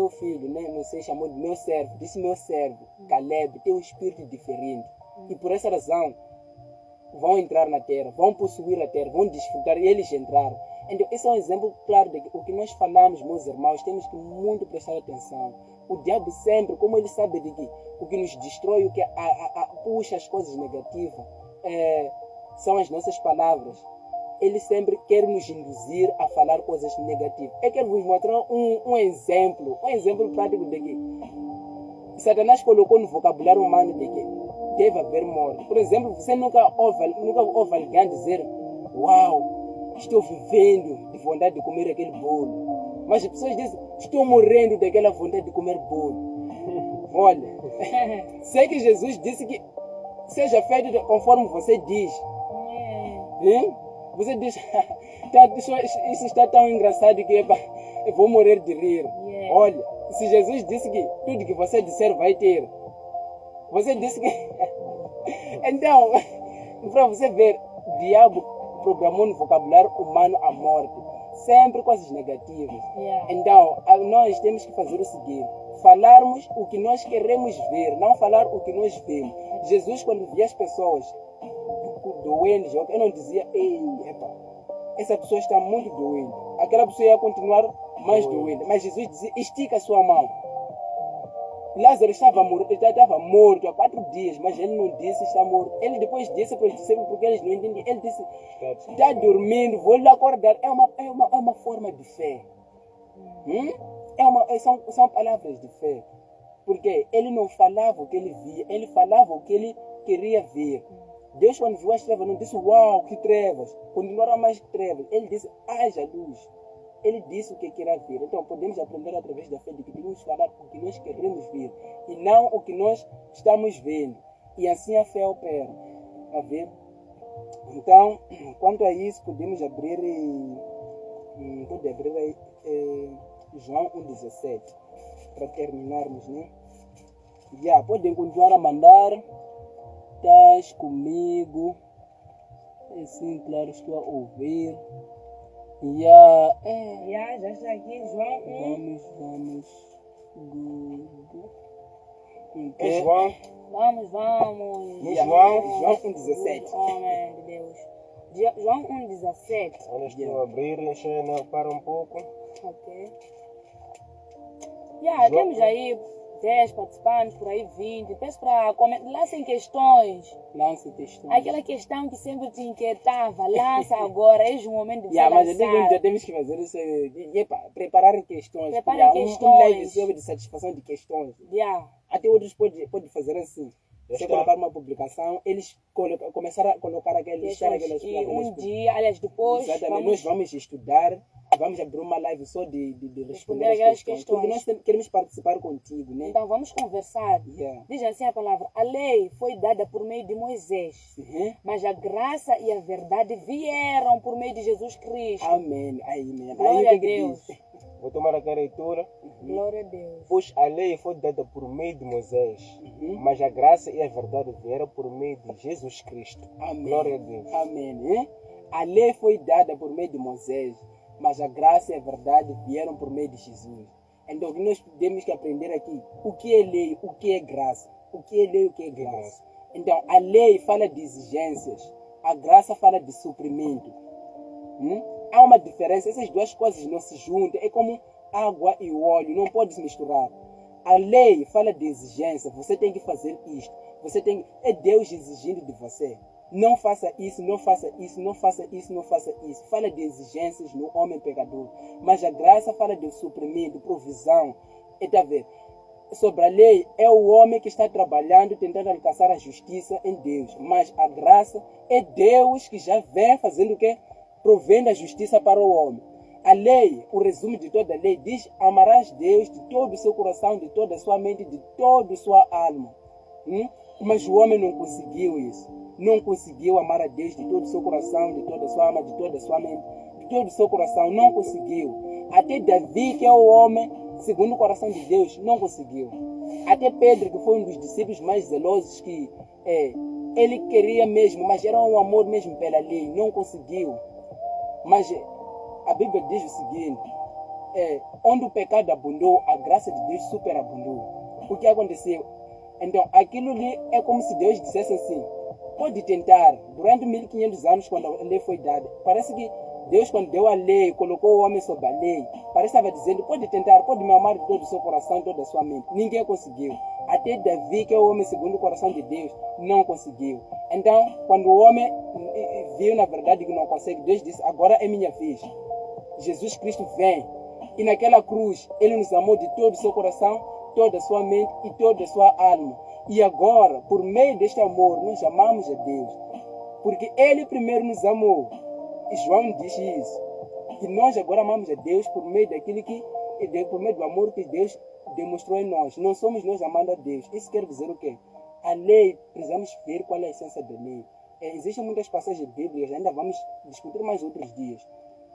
filho, né? Você chamou de meu servo, disse meu servo, Caleb, tem um espírito diferente. E por essa razão, vão entrar na terra, vão possuir a terra, vão desfrutar, e eles entraram. Então, esse é um exemplo claro de que o que nós falamos, meus irmãos, temos que muito prestar atenção. O diabo sempre, como ele sabe de que o que nos destrói, o que puxa as coisas negativas, são as nossas palavras. Ele sempre quer nos induzir a falar coisas negativas. Eu quero vos mostrar um exemplo prático de que Satanás colocou no vocabulário humano de que deve haver morte. Por exemplo, você nunca ouve alguém dizer: uau, estou vivendo de vontade de comer aquele bolo. Mas as pessoas dizem: estou morrendo daquela vontade de comer bolo. Olha, sei que Jesus disse que seja feito conforme você diz. Você diz: isso está tão engraçado que eu vou morrer de rir. Olha, se Jesus disse que tudo que você disser vai ter, você disse que... Então, para você ver, o diabo programou no vocabulário humano a morte, sempre coisas negativas. Então, nós temos que fazer o seguinte: falarmos o que nós queremos ver, não falar o que nós vemos. Jesus, quando via as pessoas doentes, eu não dizia: ei, essa pessoa está muito doente. Aquela pessoa ia continuar mais doente. Mas Jesus dizia: estica a sua mão. Lázaro estava morto há 4 dias, mas ele não disse está morto. Ele depois disse para os discípulos, porque eles não entendiam. Ele disse: está dormindo, vou lhe acordar. É uma forma de fé. São palavras de fé. Porque ele não falava o que ele via, ele falava o que ele queria ver. Deus, quando viu as trevas, não disse: uau, que trevas. Continuaram mais trevas. Ele disse: haja luz. Ele disse o que queria ver. Então, podemos aprender através da fé de que devemos falar o que nós queremos ver e não o que nós estamos vendo. E assim a fé opera. A ver? Então, quanto a isso, podemos abrir João 1,17 para terminarmos, né? Podem continuar a mandar. Estás comigo? Sim, claro, estou a ouvir. Já está aqui, João 1. Vamos. É João. Vamos. João 1,17. Homem de Deus. João 1,17. Olha, estou a abrir, deixa eu parar um pouco. Ok. Temos aí 10 participantes, por aí 20. Peço para comentar, lancem questões. Lance questões. Aquela questão que sempre te inquietava, lança agora, é o momento de você Mas eu lançar. digo, já temos que fazer isso. Preparar questões. Preparem questões. Um live sobre de satisfação de questões. Até outros podem fazer assim. Você colocar uma publicação, eles começaram a colocar aquelas dia, aliás, depois exatamente, nós vamos estudar, vamos abrir uma live só de responder aquelas questões. Porque nós queremos participar contigo, né? Então vamos conversar. Diz assim a palavra: a lei foi dada por meio de Moisés, mas a graça e a verdade vieram por meio de Jesus Cristo. Amém. Glória a Deus. Vou tomar aqui a leitura. Glória a Deus. Pois a lei foi dada por meio de Moisés, mas a graça e a verdade vieram por meio de Jesus Cristo. Amém. Glória a Deus. Amém. A lei foi dada por meio de Moisés, mas a graça e a verdade vieram por meio de Jesus. Então, nós temos que aprender aqui o que é lei, o que é graça. O que é lei, o que é graça. Então, a lei fala de exigências, a graça fala de suprimento. Há uma diferença, essas duas coisas não se juntam, é como água e óleo, não pode se misturar. A lei fala de exigência, você tem que fazer isto, é Deus exigindo de você. Não faça isso, não faça isso, não faça isso, não faça isso. Fala de exigências no homem pecador. Mas a graça fala de suprimento, provisão. Está a ver? Sobre a lei, é o homem que está trabalhando, tentando alcançar a justiça em Deus. Mas a graça é Deus que já vem fazendo o quê? provém da justiça para o homem. A lei, o resumo de toda a lei, diz: amarás Deus de todo o seu coração, de toda a sua mente, de toda a sua alma. Mas o homem não conseguiu isso. Não conseguiu amar a Deus de todo o seu coração, de toda a sua alma, de toda a sua mente, de todo o seu coração. Não conseguiu. Até Davi, que é o homem segundo o coração de Deus, não conseguiu. Até Pedro, que foi um dos discípulos mais zelosos, que ele queria mesmo, mas era um amor mesmo pela lei, não conseguiu. Mas a Bíblia diz o seguinte: onde o pecado abundou, a graça de Deus superabundou. O que aconteceu? Então, aquilo ali é como se Deus dissesse assim: pode tentar. Durante 1500 anos, quando a lei foi dada, parece que Deus, quando deu a lei, colocou o homem sobre a lei, parece que estava dizendo: pode tentar, pode me amar de todo o seu coração, de toda a sua mente. Ninguém conseguiu. Até Davi, que é o homem segundo o coração de Deus, não conseguiu. Então, quando o homem viu na verdade que não consegue, Deus disse: agora é minha vez. Jesus Cristo vem. E naquela cruz, Ele nos amou de todo o seu coração, toda a sua mente e toda a sua alma. E agora, por meio deste amor, nós amamos a Deus. Porque Ele primeiro nos amou. E João diz isso. Que nós agora amamos a Deus por meio daquilo por meio do amor que Deus demonstrou em nós. Não somos nós amando a Deus. Isso quer dizer o quê? A lei, precisamos ver qual é a essência da lei. Existem muitas passagens bíblicas, ainda vamos discutir mais outros dias,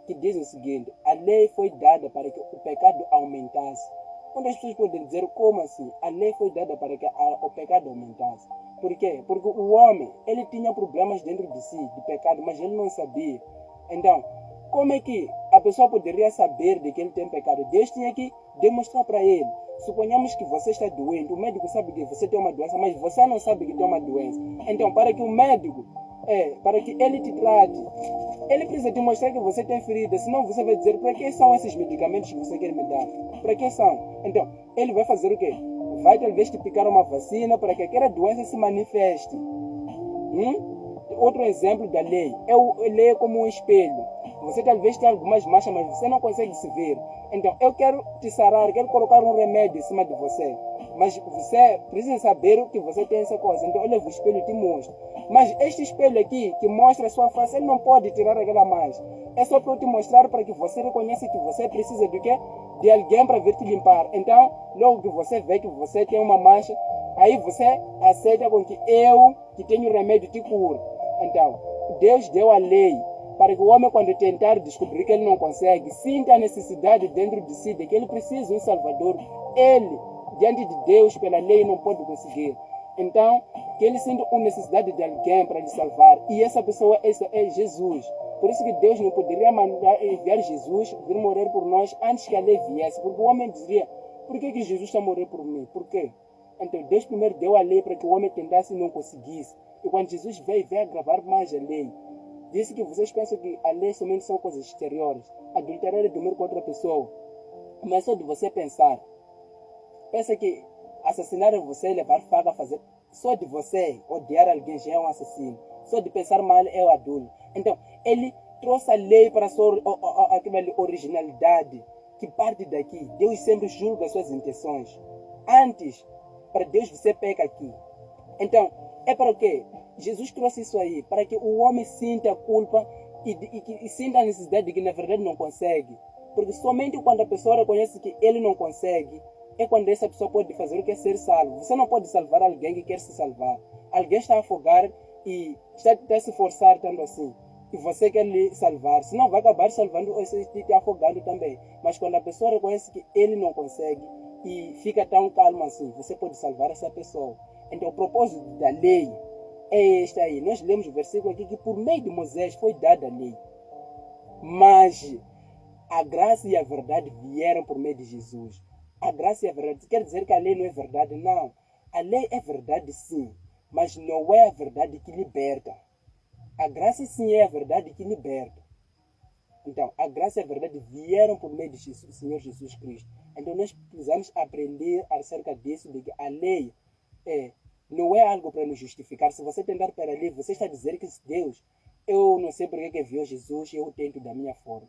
que dizem o seguinte: a lei foi dada para que o pecado aumentasse. Muitas pessoas podem dizer: como assim? A lei foi dada para que o pecado aumentasse. Por quê? Porque o homem, ele tinha problemas dentro de si, de pecado, mas ele não sabia. Então, como é que a pessoa poderia saber de que ele tem pecado? Deus tinha que demonstrar para ele. Suponhamos que você está doente, o médico sabe que você tem uma doença, mas você não sabe que tem uma doença. Então, para que o médico, para que ele te trate, ele precisa te mostrar que você tem ferida, senão você vai dizer: para que são esses medicamentos que você quer me dar? Para que são? Então, ele vai fazer o quê? Vai talvez te picar uma vacina para que aquela doença se manifeste. Outro exemplo da lei. A lei é como um espelho. Você talvez tenha algumas manchas, mas você não consegue se ver. Então, eu quero te sarar, quero colocar um remédio em cima de você. Mas você precisa saber que você tem essa coisa. Então, eu levo o espelho e te mostro. Mas este espelho aqui, que mostra a sua face, ele não pode tirar aquela mancha. É só para eu te mostrar, para que você reconheça que você precisa de quê? De alguém para vir te limpar. Então, logo que você vê que você tem uma mancha, aí você aceita com que eu, que tenho remédio, te curo. Então, Deus deu a lei para que o homem, quando tentar descobrir que ele não consegue, sinta a necessidade dentro de si de que ele precisa de um Salvador. Ele, diante de Deus, pela lei, não pode conseguir. Então, que ele sinta a necessidade de alguém para lhe salvar. E essa pessoa é Jesus. Por isso que Deus não poderia enviar Jesus vir morrer por nós antes que a lei viesse. Porque o homem dizia: por que Jesus está a morrer por mim? Por quê? Então, Deus primeiro deu a lei para que o homem tentasse e não conseguisse. E quando Jesus veio agravar mais a lei. Disse que vocês pensam que a lei somente são coisas exteriores. Adulterar e dormir com outra pessoa. Mas só de você pensar. Pensa que assassinar você, levar faca, fazer... Só de você odiar alguém já é um assassino. Só de pensar mal é o adulto. Então, ele trouxe a lei para a sua originalidade. Que parte daqui. Deus sempre julga as suas intenções. Antes, para Deus você peca aqui. Então, é para o quê? Jesus trouxe isso aí, para que o homem sinta a culpa e sinta a necessidade de que na verdade não consegue. Porque somente quando a pessoa reconhece que ele não consegue, é quando essa pessoa pode fazer o que é ser salvo. Você não pode salvar alguém que quer se salvar. Alguém está a afogar e está a se forçar tanto assim. E você quer lhe salvar. Senão vai acabar salvando ou te afogando também. Mas quando a pessoa reconhece que ele não consegue e fica tão calmo assim, você pode salvar essa pessoa. Então o propósito da lei é este aí. Nós lemos o versículo aqui que por meio de Moisés foi dada a lei. Mas a graça e a verdade vieram por meio de Jesus. A graça e a verdade quer dizer que a lei não é verdade? Não. A lei é verdade sim, mas não é a verdade que liberta. A graça sim é a verdade que liberta. Então, a graça e a verdade vieram por meio de Jesus, Senhor Jesus Cristo. Então nós precisamos aprender acerca disso, de que a lei não é algo para nos justificar. Se você tentar pela lei, você está a dizer que Deus, eu não sei porque que enviou Jesus, eu tento da minha forma.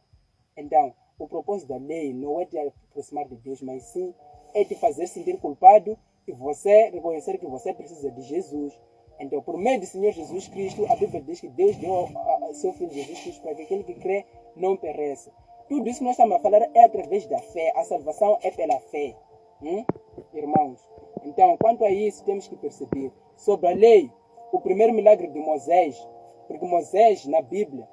Então, o propósito da lei não é te aproximar de Deus, mas sim é te fazer sentir culpado e você reconhecer que você precisa de Jesus. Então, por meio do Senhor Jesus Cristo, a Bíblia diz que Deus deu ao seu Filho Jesus Cristo para que aquele que crê não pereça. Tudo isso que nós estamos a falar é através da fé. A salvação é pela fé. Irmãos, então, quanto a isso, temos que perceber. Sobre a lei, o primeiro milagre de Moisés, porque Moisés, na Bíblia,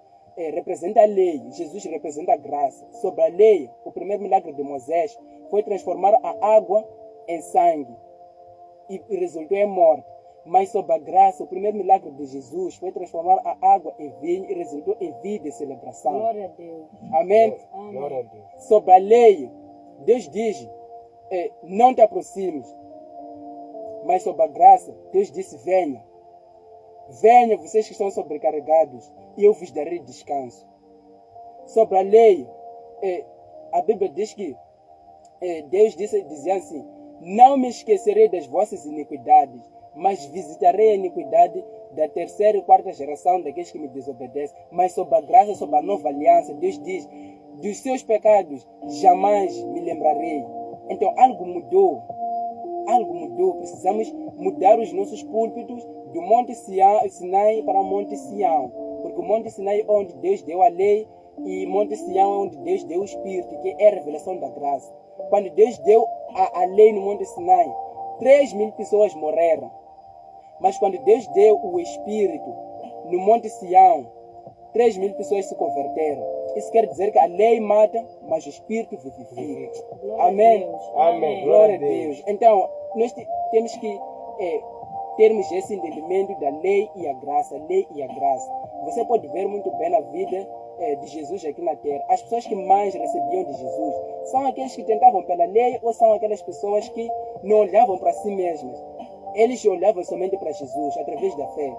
representa a lei, Jesus representa a graça. Sobre a lei, o primeiro milagre de Moisés foi transformar a água em sangue e resultou em morte. Mas sobre a graça, o primeiro milagre de Jesus foi transformar a água em vinho e resultou em vida e celebração. Glória a Deus. Amém? Glória a Deus. Sobre a lei, Deus diz, não te aproximes. Mas sobre a graça, Deus disse, venha. Venha vocês que estão sobrecarregados e eu vos darei descanso. Sobre a lei, a Bíblia diz que Deus dizia assim, não me esquecerei das vossas iniquidades, mas visitarei a iniquidade da terceira e quarta geração daqueles que me desobedecem. Mas sobre a graça, sobre a nova aliança, Deus diz, dos seus pecados jamais me lembrarei. Então algo mudou. Algo mudou. Precisamos mudar os nossos púlpitos do Monte Sinai para o Monte Sião. Porque o Monte Sinai é onde Deus deu a lei e Monte Sião é onde Deus deu o Espírito, que é a revelação da graça. Quando Deus deu a lei no Monte Sinai, 3.000 pessoas morreram. Mas quando Deus deu o Espírito no Monte Sião, 3.000 pessoas se converteram. Isso quer dizer que a lei mata, mas o Espírito vivifica. Amém? Amém. Glória a Deus. Então, nós temos que termos esse entendimento da lei e a graça. Lei e a graça. Você pode ver muito bem a vida de Jesus aqui na terra. As pessoas que mais recebiam de Jesus são aqueles que tentavam pela lei ou são aquelas pessoas que não olhavam para si mesmas. Eles olhavam somente para Jesus através da fé.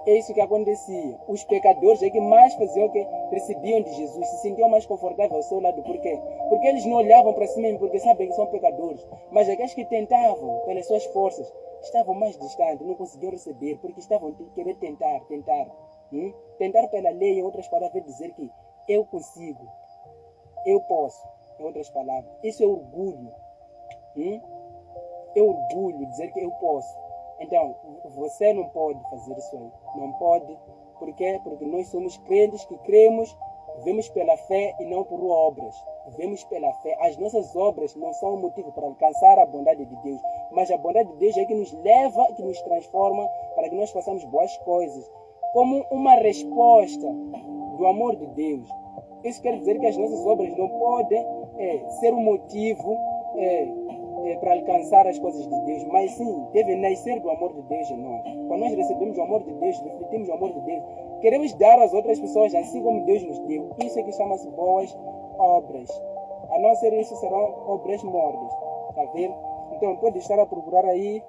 É isso que acontecia. Os pecadores é que mais faziam o que recebiam de Jesus, se sentiam mais confortáveis ao seu lado. Por quê? Porque eles não olhavam para si mesmos, porque sabem que são pecadores. Mas aqueles que tentavam, pelas suas forças, estavam mais distantes, não conseguiam receber, porque estavam querendo tentar. Tentar pela lei, em outras palavras, é dizer que eu consigo, eu posso, em outras palavras. Isso é orgulho. É orgulho dizer que eu posso. Então, você não pode fazer isso aí. Não pode. Por quê? Porque nós somos crentes que cremos, vivemos pela fé e não por obras. Vivemos pela fé. As nossas obras não são um motivo para alcançar a bondade de Deus. Mas a bondade de Deus é que nos leva, que nos transforma para que nós façamos boas coisas. Como uma resposta do amor de Deus. Isso quer dizer que as nossas obras não podem ser um motivo para alcançar as coisas de Deus, mas sim, deve nascer do amor de Deus em nós. Quando nós recebemos o amor de Deus, refletimos o amor de Deus, queremos dar às outras pessoas assim como Deus nos deu. Isso é que chama-se boas obras. A não ser isso, serão obras mortas. Está vendo? Então, pode estar a procurar aí.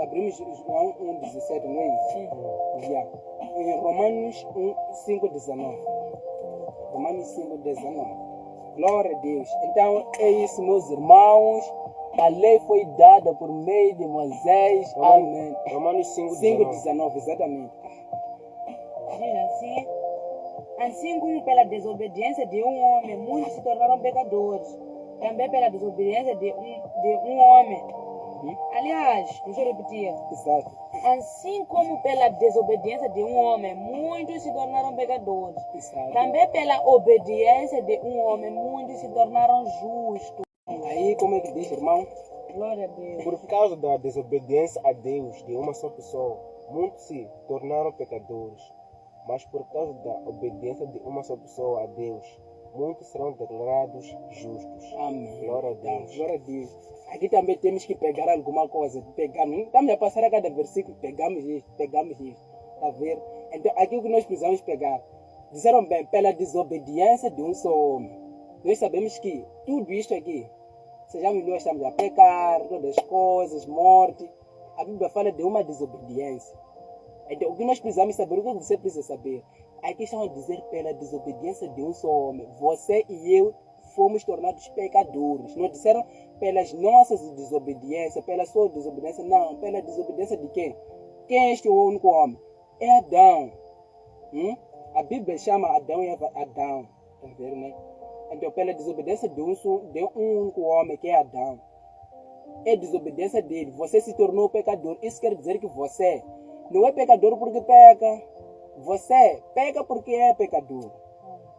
Abrimos João 1,17, não é isso? Em Romanos 5,19. Romanos 5,19. Glória a Deus. Então é isso, meus irmãos. A lei foi dada por meio de Moisés. Amém. Romanos 5,19, exatamente. Diz assim como pela desobediência de um homem, muitos se tornaram pecadores. Também pela desobediência de um homem. Aliás, deixa eu repetir. Exato. Assim como pela desobediência de um homem, muitos se tornaram pecadores. Exato. Também pela obediência de um homem, muitos se tornaram justos. Aí, como é que diz, irmão? Glória a Deus. Por causa da desobediência a Deus de uma só pessoa, muitos se tornaram pecadores. Mas por causa da obediência de uma só pessoa a Deus, muitos serão declarados justos. Amém. Glória a Deus. Glória a Deus. Aqui também temos que pegar alguma coisa. Estamos a passar a cada versículo, pegamos isso. Está a ver? Então, aqui o que nós precisamos pegar. Disseram bem, pela desobediência de um só homem. Nós sabemos que tudo isto aqui, sejamos nós estamos a pecar, todas as coisas, morte. A Bíblia fala de uma desobediência. Então, o que nós precisamos saber, o que você precisa saber? Aqui estão a dizer pela desobediência de um só homem. Você e eu fomos tornados pecadores. Não disseram pelas nossas desobediências, pela sua desobediência. Não, pela desobediência de quem? Quem é este único homem? É Adão. A Bíblia chama Adão e Eva Adão. Está vendo, né? Então, pela desobediência de um único homem, que é Adão. é desobediência dele. Você se tornou pecador. Isso quer dizer que você não é pecador porque peca. Você peca porque é pecador.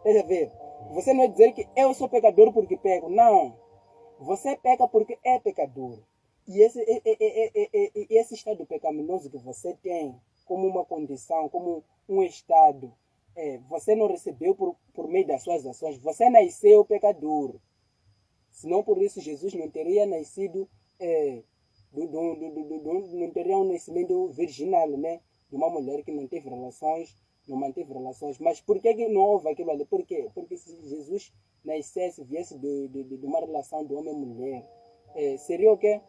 Deixa eu ver. Você não é dizer que eu sou pecador porque peco. Não. Você peca porque é pecador. E esse estado pecaminoso que você tem como uma condição, como um estado, você não recebeu por meio das suas ações. Você nasceu pecador. Senão por isso Jesus não teria nascido, não teria um nascimento virginal, né? De uma mulher que não teve relações, não manteve relações. Mas por que não houve aquilo ali? Por quê? Porque se Jesus nascesse, viesse de uma relação de homem e mulher, seria o quê?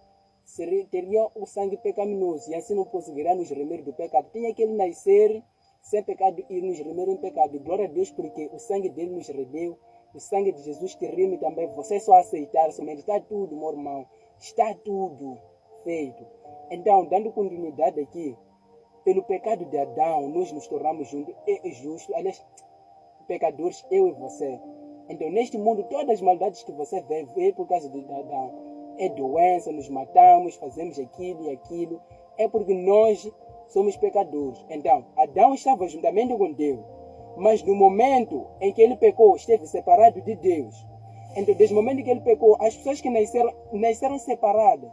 Teria o sangue pecaminoso e assim não conseguirá nos remir do pecado. Tinha que ele nascer sem pecado e nos remir em pecado. E glória a Deus porque o sangue dele nos redeu. O sangue de Jesus te rime também. Você só aceitar somente. Está tudo, meu irmão. Está tudo feito. Então, dando continuidade aqui, pelo pecado de Adão, nós nos tornamos justos. Aliás, pecadores, eu e você. Então, neste mundo, todas as maldades que você vê por causa de Adão. É doença, nos matamos, fazemos aquilo e aquilo. É porque nós somos pecadores. Então, Adão estava juntamente com Deus. Mas no momento em que ele pecou, esteve separado de Deus. Então, desde o momento em que ele pecou, as pessoas que nasceram separadas.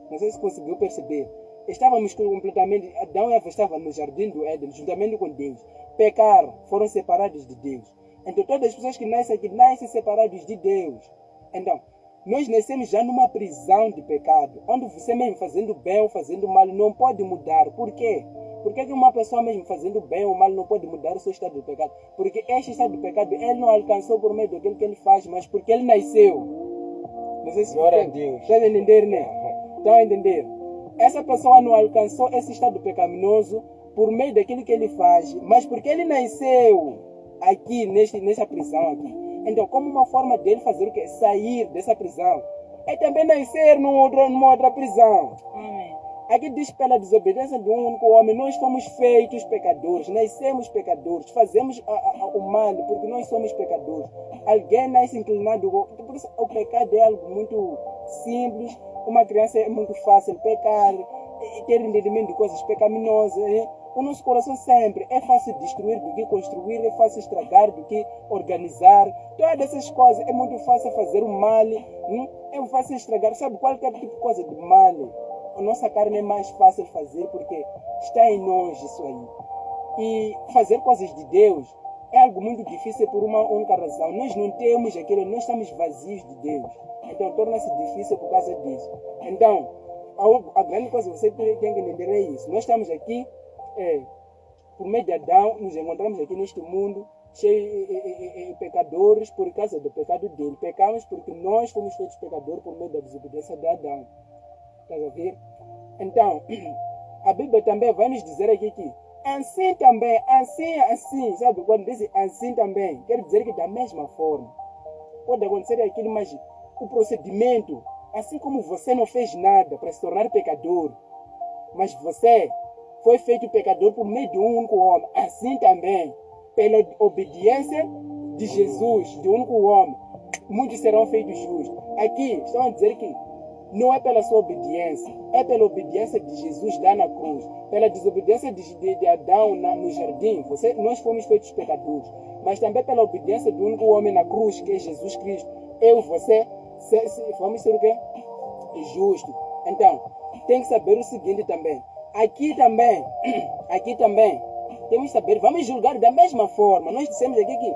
Não sei se conseguiu perceber. Estávamos completamente... Adão e Eva estavam no jardim do Éden, juntamente com Deus. Pecaram, foram separados de Deus. Então, todas as pessoas que nascem aqui, nascem separados de Deus. Então, nós nascemos já numa prisão de pecado, onde você mesmo fazendo bem ou fazendo mal não pode mudar. Por quê? Por que uma pessoa mesmo fazendo bem ou mal não pode mudar o seu estado de pecado? Porque este estado de pecado ele não alcançou por meio daquilo que ele faz, mas porque ele nasceu. Não sei se glória a Deus. Estão a entender, né? Estão a entender? Essa pessoa não alcançou esse estado pecaminoso por meio daquilo que ele faz, mas porque ele nasceu aqui, nessa prisão aqui. Então, como uma forma dele fazer o quê? Sair dessa prisão. É também nascer numa outra prisão. Amém. Aqui diz pela desobediência de um único homem, nós fomos feitos pecadores, nascemos pecadores, fazemos o mal porque nós somos pecadores. Alguém nasce inclinado, por isso o pecado é algo muito simples, uma criança é muito fácil pecar, ter entendimento de coisas pecaminosas. O nosso coração sempre é fácil destruir do que construir, é fácil estragar do que organizar. Todas essas coisas é muito fácil fazer o mal, é fácil estragar, sabe, qualquer tipo de coisa de mal. A nossa carne é mais fácil de fazer porque está em nós isso aí. E fazer coisas de Deus é algo muito difícil por uma única razão. Nós não temos aquilo, nós estamos vazios de Deus. Então torna-se difícil por causa disso. Então, a grande coisa que você tem que entender é isso. Nós estamos aqui, por meio de Adão, nos encontramos aqui neste mundo cheio de pecadores por causa do pecado dele. Pecamos porque nós fomos feitos pecadores por meio da desobediência de Adão. Está a ver? Então, a Bíblia também vai nos dizer aqui que assim também, assim, sabe? Quando diz assim também, quer dizer que da mesma forma. Pode acontecer aquilo, mas o procedimento, assim como você não fez nada para se tornar pecador, mas você foi feito pecador por meio de um único homem, assim também, pela obediência de Jesus, de um único homem, muitos serão feitos justos. Aqui estão a dizer que não é pela sua obediência, é pela obediência de Jesus lá na cruz, pela desobediência de Adão no jardim. Nós fomos feitos pecadores, mas também pela obediência do único homem na cruz, que é Jesus Cristo. Eu e você vamos ser o quê? Justo. Então, tem que saber o seguinte também. Aqui também, temos que saber, vamos julgar da mesma forma. Nós dissemos aqui que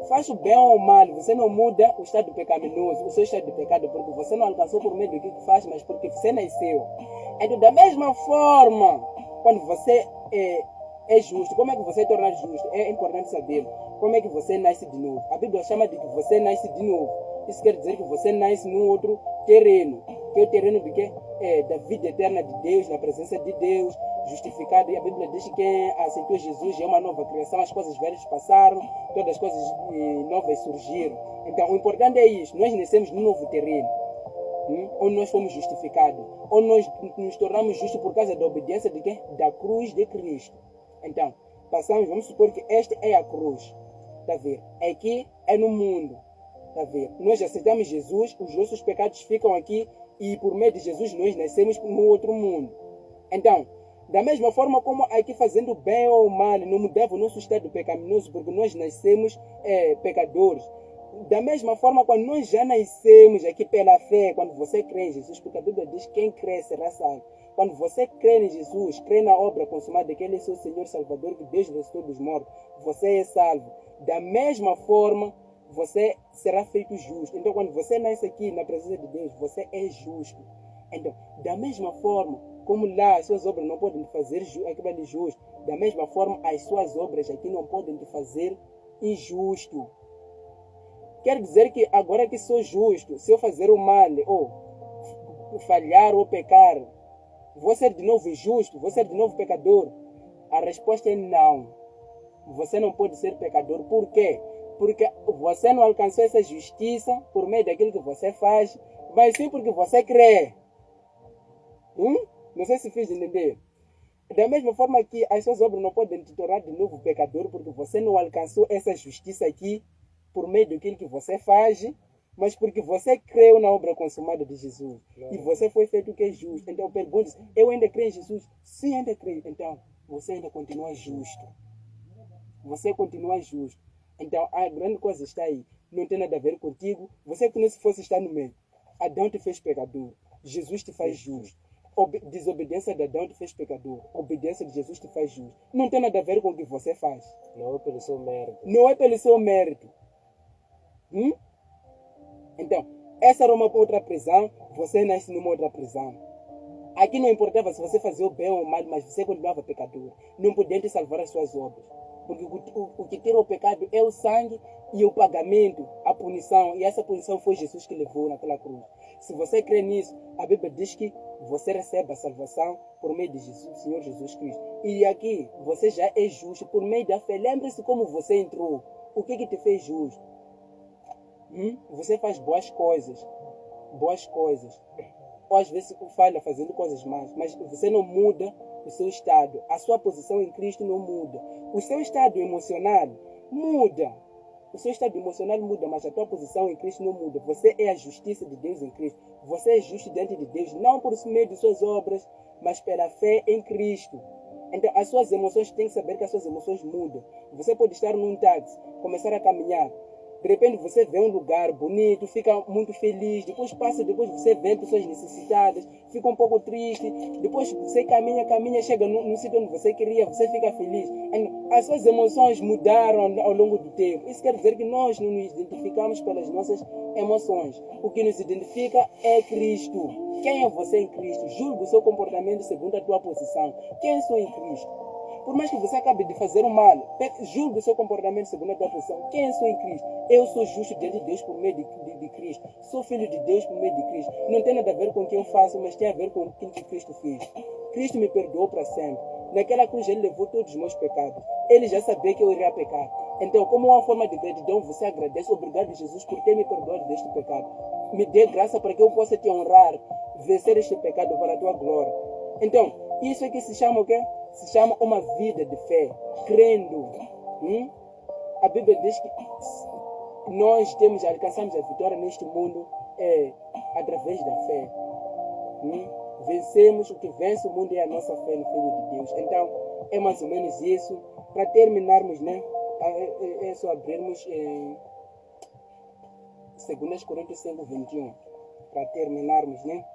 faz o bem ou o mal, você não muda o estado pecaminoso, o seu estado de pecado, porque você não alcançou por meio do que faz, mas porque você nasceu. Então, da mesma forma, quando você é justo, como é que você torna justo? É importante saber como é que você nasce de novo. A Bíblia chama de que você nasce de novo. Isso quer dizer que você nasce num outro terreno, que é o terreno de quê? Da vida eterna de Deus, na presença de Deus, justificado. E a Bíblia diz que quem aceitou Jesus é uma nova criação, as coisas velhas passaram, todas as coisas novas surgiram. Então, o importante é isso, nós nascemos num novo terreno, onde nós fomos justificados, onde nós nos tornamos justos por causa da obediência de quem? Da cruz de Cristo. Então, vamos supor que esta é a cruz, está a ver? Aqui é no mundo. Tá vendo? Nós aceitamos Jesus, os nossos pecados ficam aqui e por meio de Jesus nós nascemos no outro mundo. Então, da mesma forma como aqui fazendo bem ou mal não mudava o nosso estado pecaminoso, porque nós nascemos pecadores. Da mesma forma, quando nós já nascemos aqui pela fé, quando você crê em Jesus, porque a Bíblia diz que quem crê será salvo. Quando você crê em Jesus, crê na obra consumada, que Ele é seu Senhor Salvador, que Deus ressuscitou dos mortos, você é salvo. Da mesma forma, você será feito justo. Então, quando você nasce aqui na presença de Deus, você é justo. Então, da mesma forma, como lá as suas obras não podem te fazer aquilo ali justo, da mesma forma, as suas obras aqui não podem te fazer injusto. Quer dizer que agora que sou justo, se eu fazer o mal, ou falhar ou pecar, vou ser de novo injusto? Vou ser de novo pecador? A resposta é não. Você não pode ser pecador. Por quê? Porque você não alcançou essa justiça por meio daquilo que você faz, mas sim porque você crê. Não sei se fiz entender. Da mesma forma que as suas obras não podem te tornar de novo pecador, porque você não alcançou essa justiça aqui por meio daquilo que você faz, mas porque você creu na obra consumada de Jesus. E você foi feito que é justo. Então pergunta-se, eu ainda creio em Jesus? Sim, ainda creio. Então, você ainda continua justo. Você continua justo. Então, a grande coisa está aí. Não tem nada a ver contigo. Você que não se fosse estar no meio. Adão te fez pecador. Jesus te faz justo. Desobediência de Adão te fez pecador. Obediência de Jesus te faz justo. Não tem nada a ver com o que você faz. Não é pelo seu mérito. Não é pelo seu mérito. Então, essa era uma outra prisão. Você nasce numa outra prisão. Aqui não importava se você fazia o bem ou o mal, mas você continuava pecador. Não podia te salvar as suas obras. Porque o que tira o pecado é o sangue e o pagamento, a punição. E essa punição foi Jesus que levou naquela cruz. Se você crê nisso, a Bíblia diz que você recebe a salvação por meio de Jesus, Senhor Jesus Cristo. E aqui você já é justo por meio da fé. Lembre-se como você entrou. O que te fez justo? Você faz boas coisas. Boas coisas. Ou às vezes falha fazendo coisas más. Mas você não muda o seu estado. A sua posição em Cristo não muda. O seu estado emocional muda. O seu estado emocional muda, mas a tua posição em Cristo não muda. Você é a justiça de Deus em Cristo. Você é justo diante de Deus, não por meio de suas obras, mas pela fé em Cristo. Então, as suas emoções, tem que saber que as suas emoções mudam. Você pode estar num táxi, começar a caminhar. De repente você vê um lugar bonito, fica muito feliz. Depois você vê pessoas necessitadas, fica um pouco triste. Depois você caminha, chega no sítio onde você queria, você fica feliz. As suas emoções mudaram ao longo do tempo. Isso quer dizer que nós não nos identificamos pelas nossas emoções. O que nos identifica é Cristo. Quem é você em Cristo? Julgue o seu comportamento segundo a tua posição. Quem sou em Cristo? Por mais que você acabe de fazer o mal, julgue o seu comportamento segundo a tua posição. Quem sou em Cristo? Eu sou justo diante de Deus por meio de Cristo. Sou filho de Deus por meio de Cristo. Não tem nada a ver com o que eu faço, mas tem a ver com aquilo que Cristo fez. Cristo me perdoou para sempre. Naquela cruz ele levou todos os meus pecados. Ele já sabia que eu iria pecar. Então, como uma forma de gratidão, você agradece. Obrigado, Jesus, por ter me perdoado deste pecado. Me dê graça para que eu possa te honrar, vencer este pecado para a tua glória. Então, isso aqui se chama o quê? Se chama uma vida de fé, crendo. A Bíblia diz que nós alcançamos a vitória neste mundo através da fé. Vencemos, o que vence o mundo é a nossa fé no Filho de Deus. Então, é mais ou menos isso. Para terminarmos, né? É só abrirmos 2 Coríntios 5:21. Para terminarmos, né?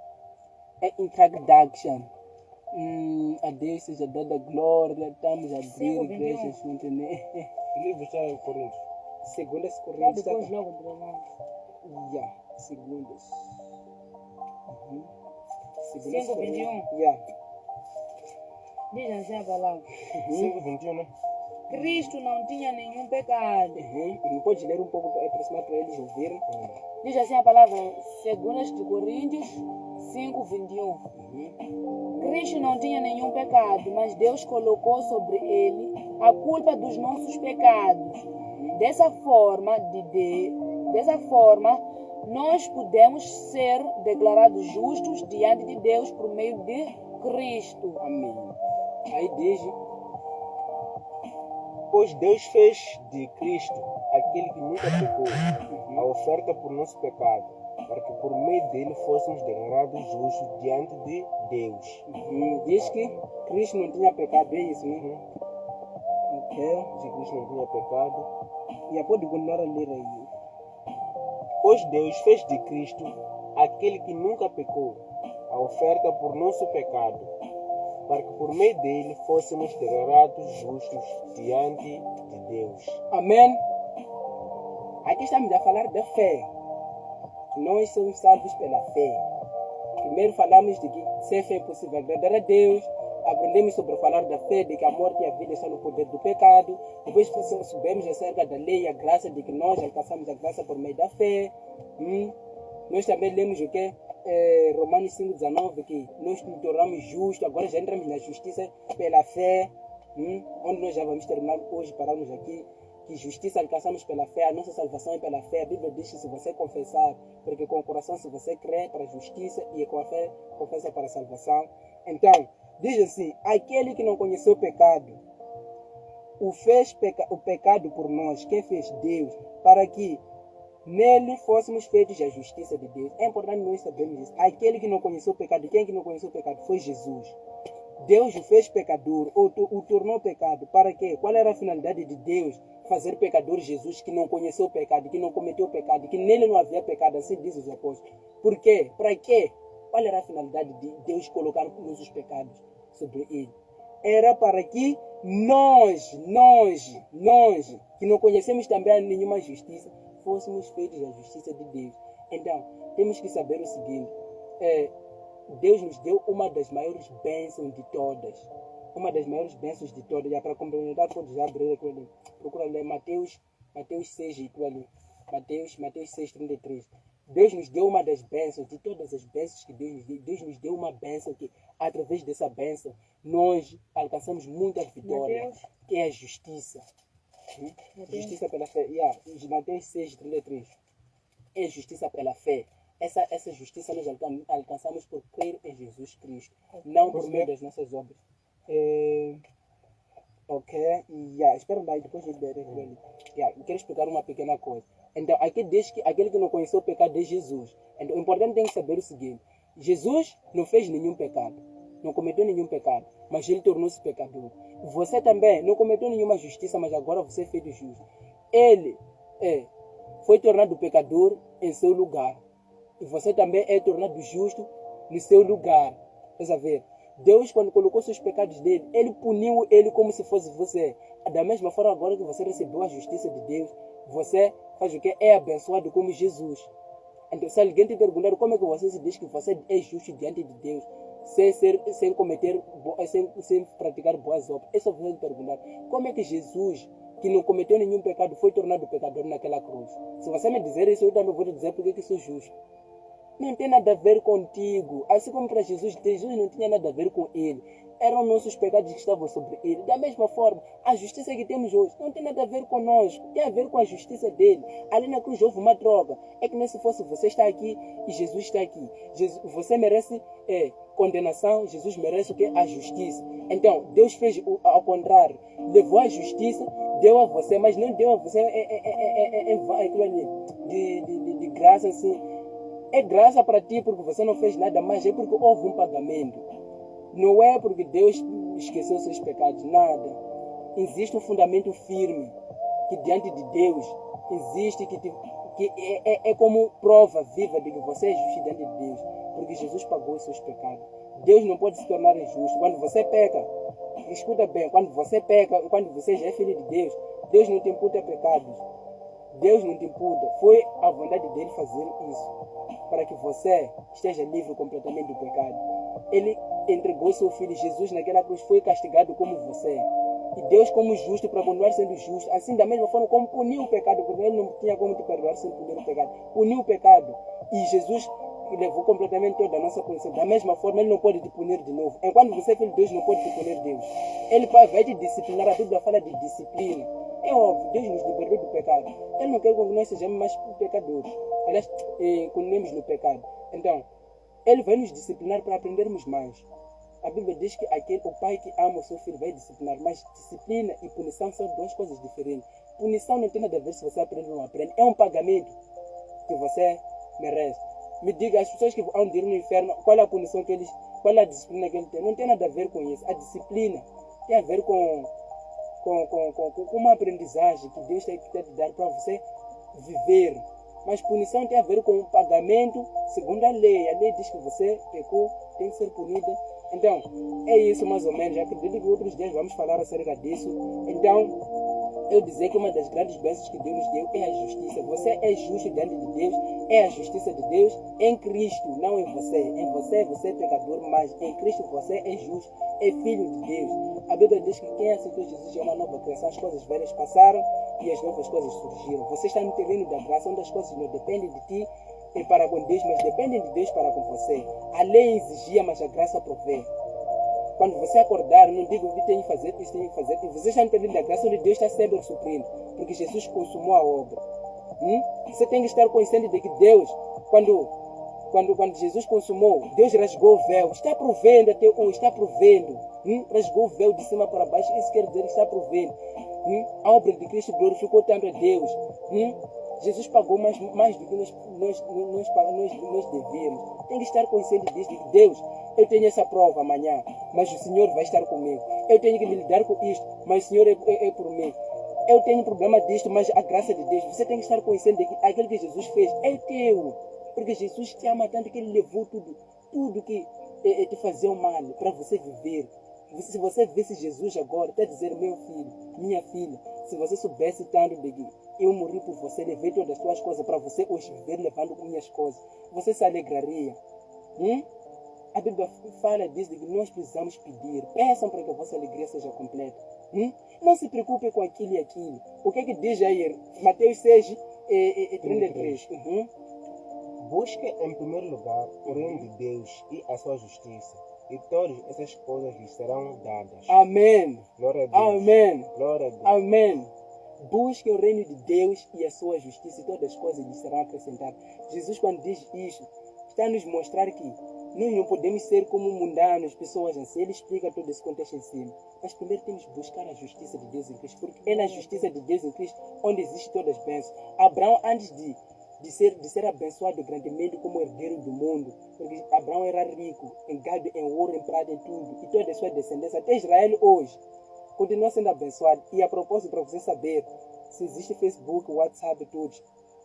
É introduction. A Deus seja dada glória. Estamos a abrir igrejas junto, né? Que livro está em Coríntios? 2 Já Coríntios. depois logo do romano. Segundas. 5:21. Diz assim a palavra. 5:21, né? Cristo não tinha nenhum pecado. Pode ler um pouco aproximar para eles ouvirem. Diz assim a palavra, 2 Coríntios 5:21. Cristo não tinha nenhum pecado, mas Deus colocou sobre ele a culpa dos nossos pecados. Dessa forma, nós podemos ser declarados justos diante de Deus por meio de Cristo. Amém. Aí diz: Pois Deus fez de Cristo, aquele que nunca pecou, a oferta por nosso pecado, para que por meio dele fôssemos declarados justos diante de Deus. Diz que Cristo não tinha pecado, é isso, né? Ok. Se Cristo não tinha pecado, E pode continuar a ler aí. pois Deus fez de Cristo aquele que nunca pecou, a oferta por nosso pecado, para que por meio dele fôssemos declarados justos diante de Deus. Amém? Aqui estamos a falar da fé. Nós somos salvos pela fé. Primeiro falamos de que sem fé é possível agradar a Deus. Aprendemos sobre falar da fé, de que a morte e a vida estão no poder do pecado. Depois soubemos acerca da lei e a graça, de que nós alcançamos a graça por meio da fé. Nós também lemos o que? Romanos 5,19, que nós nos tornamos justos. Agora já entramos na justiça pela fé. Onde nós já vamos terminar hoje, paramos aqui. Que justiça alcançamos pela fé, a nossa salvação é pela fé. A Bíblia diz que se você confessar, porque com o coração se você crê para a justiça e com a fé confessa para a salvação. Então, diz assim, aquele que não conheceu o pecado, o pecado por nós, quem fez? Deus, para que nele fôssemos feitos a justiça de Deus. É importante nós sabermos isso. Aquele que não conheceu o pecado, quem que não conheceu o pecado? Foi Jesus. Deus o fez pecador, ou o tornou pecado. Para quê? Qual era a finalidade de Deus? Fazer pecador Jesus que não conheceu o pecado, que não cometeu o pecado, que nele não havia pecado, assim diz os apóstolos. Por quê? Para quê? Qual era a finalidade de Deus colocar os pecados sobre ele? Era para que nós, que não conhecemos também nenhuma justiça, fôssemos feitos a justiça de Deus. Então, temos que saber o seguinte, Deus nos deu uma das maiores bênçãos de todas. Uma das maiores bênçãos de todas. E para complementar, pode já abrir aqui ali. Procura ler Mateus 6, e tu ali. Mateus 6, 33. Deus nos deu uma das bênçãos, de todas as bênçãos que Deus nos deu. Deus nos deu uma bênção que, através dessa bênção, nós alcançamos muita vitória, que é a justiça. Justiça pela fé. Mateus 6, 33. É justiça pela fé. Essa justiça nós alcançamos por crer em Jesus Cristo, não por meio das nossas obras. Espera aí, depois eu ler aqui. Quero explicar uma pequena coisa. Então, aqui diz que aquele que não conheceu o pecado é Jesus. Então, o importante tem que saber o seguinte: Jesus não fez nenhum pecado, não cometeu nenhum pecado, mas ele tornou-se pecador. Você também não cometeu nenhuma justiça, mas agora você é feito justo. Ele foi tornado pecador em seu lugar. E você também é tornado justo no seu lugar. Quer ver? Deus, quando colocou seus pecados dele, ele puniu ele como se fosse você. Da mesma forma, agora que você recebeu a justiça de Deus, você faz o que? É abençoado como Jesus. Então, se alguém te perguntar como é que você se diz que você é justo diante de Deus, sem praticar boas obras, é só você perguntar como é que Jesus, que não cometeu nenhum pecado, foi tornado pecador naquela cruz. Se você me dizer isso, eu também vou te dizer porque que sou justo. Não tem nada a ver contigo. Assim como para Jesus não tinha nada a ver com ele. Eram nossos pecados que estavam sobre ele. Da mesma forma, a justiça que temos hoje não tem nada a ver conosco. Tem a ver com a justiça dele. Ali na cruz houve uma troca. É que nem se fosse você está aqui e Jesus está aqui. Você merece condenação, Jesus merece o quê? A justiça. Então, Deus fez ao contrário. Levou a justiça, deu a você, mas não deu a você de graça assim. É graça para ti porque você não fez nada, mas é porque houve um pagamento. Não é porque Deus esqueceu seus pecados, nada. Existe um fundamento firme que diante de Deus existe, que é como prova viva de que você é justo diante de Deus, porque Jesus pagou os seus pecados. Deus não pode se tornar injusto. Quando você peca, escuta bem, quando você peca, quando você já é filho de Deus, Deus não te imputa pecados. Deus não te imputa. Foi a vontade dele fazer isso, para que você esteja livre completamente do pecado. Ele entregou seu filho Jesus naquela cruz, foi castigado como você. E Deus, como justo, para continuar sendo justo, assim da mesma forma como puniu o pecado, porque ele não tinha como te perdoar sem punir o pecado. Puniu o pecado. E Jesus levou completamente toda a nossa consciência. Da mesma forma, ele não pode te punir de novo. Enquanto você é filho de Deus, não pode te punir Deus. Ele vai te disciplinar. A Bíblia fala de disciplina. É óbvio, Deus nos libertou do pecado. Ele não quer que nós sejamos mais pecadores. Aliás, continuemos no pecado. Então, ele vai nos disciplinar para aprendermos mais. A Bíblia diz que o pai que ama o seu filho vai disciplinar, mas disciplina e punição são duas coisas diferentes. Punição não tem nada a ver se você aprende ou não aprende. É um pagamento que você merece. Me diga, as pessoas que vão ir no inferno, qual é a punição que eles, qual é a disciplina que eles têm? Não tem nada a ver com isso. A disciplina tem a ver com uma aprendizagem que Deus tem que te dar para você viver. Mas punição tem a ver com o pagamento segundo a lei. A lei diz que você pecou, tem que ser punida. Então, é isso mais ou menos. Acredito que outros dias vamos falar acerca disso. Então, eu dizer que uma das grandes bênçãos que Deus nos deu é a justiça. Você é justo diante de Deus, é a justiça de Deus em Cristo, não em você. Em você é pecador, mas em Cristo você é justo, é filho de Deus. A Bíblia diz que quem aceitou Jesus é uma nova criação, as coisas velhas passaram e as novas coisas surgiram. Você está no terreno da graça, onde as coisas não dependem de ti e para com Deus, mas dependem de Deus para com você. A lei exigia, mas a graça provê. Quando você acordar, não digo que tem que fazer isso, tem que fazer isso. Você está no terreno da graça, onde Deus está sempre suprindo, porque Jesus consumou a obra. Você tem que estar consciente de que Deus, quando Jesus consumou, Deus rasgou o véu, está provendo até hoje, está provendo. Rasgou o véu de cima para baixo, isso quer dizer que está provendo. A obra de Cristo glorificou tanto a Deus. Jesus pagou mais do que nós devemos. Tem que estar consciente disso, de Deus. Eu tenho essa prova amanhã, mas o Senhor vai estar comigo. Eu tenho que lidar com isto, mas o Senhor é por mim. Eu tenho problema disto, mas a graça de Deus. Você tem que estar consciente de que aquilo que Jesus fez é teu. Porque Jesus te ama tanto que Ele levou tudo que te fazia o mal para você viver. Se você visse Jesus agora, está dizendo, meu filho, minha filha, se você soubesse tanto de que eu morri por você, levei todas as suas coisas para você hoje viver levando minhas coisas, você se alegraria. A Bíblia fala disso, de que nós precisamos pedir. Peçam para que a vossa alegria seja completa. Não se preocupe com aquilo e aquilo. O que diz aí? Mateus 6, 33. Busque em primeiro lugar o reino de Deus e a sua justiça, e todas essas coisas lhes serão dadas. Amém. Glória a Deus. Amém. Glória a Deus. Amém. Busque o reino de Deus e a sua justiça, e todas as coisas lhes serão acrescentadas. Jesus, quando diz isso, está a nos mostrar que nós não podemos ser como mundanos, pessoas assim. Ele explica todo esse contexto em cima. Mas primeiro temos que buscar a justiça de Deus em Cristo, porque é na justiça de Deus em Cristo onde existe todas as bênçãos. Abraão, antes de ser abençoado grandemente como herdeiro do mundo, porque Abraão era rico em gado, em ouro, em prata, em tudo, e toda a sua descendência, até Israel hoje, continua sendo abençoado. E a propósito, para você saber se existe Facebook, WhatsApp, tudo,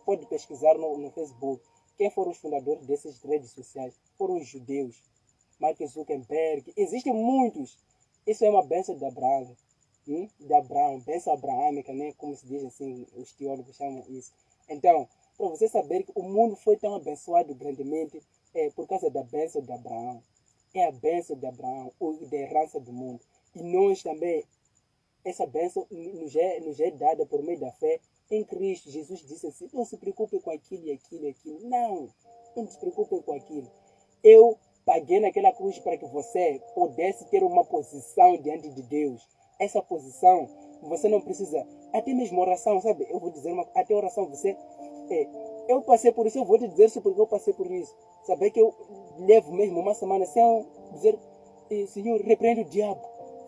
pode pesquisar no Facebook. Quem foram os fundadores dessas redes sociais? Foram os judeus. Mark Zuckerberg. Existem muitos. Isso é uma bênção de Abraão. De Abraão. Bênção abraâmica, né? Como se diz assim, os teólogos chamam isso. Então, para você saber que o mundo foi tão abençoado grandemente, é por causa da bênção de Abraão. É a bênção de Abraão, da herança do mundo. E nós também, essa bênção nos é dada por meio da fé em Cristo. Jesus disse assim, não se preocupe com aquilo e aquilo e aquilo. Não se preocupe com aquilo. Eu paguei naquela cruz para que você pudesse ter uma posição diante de Deus. Essa posição, você não precisa, até mesmo oração, sabe? Eu vou dizer até oração, você, eu passei por isso, eu vou te dizer isso porque eu passei por isso. Saber que eu levo mesmo uma semana sem dizer, Senhor, repreende o diabo,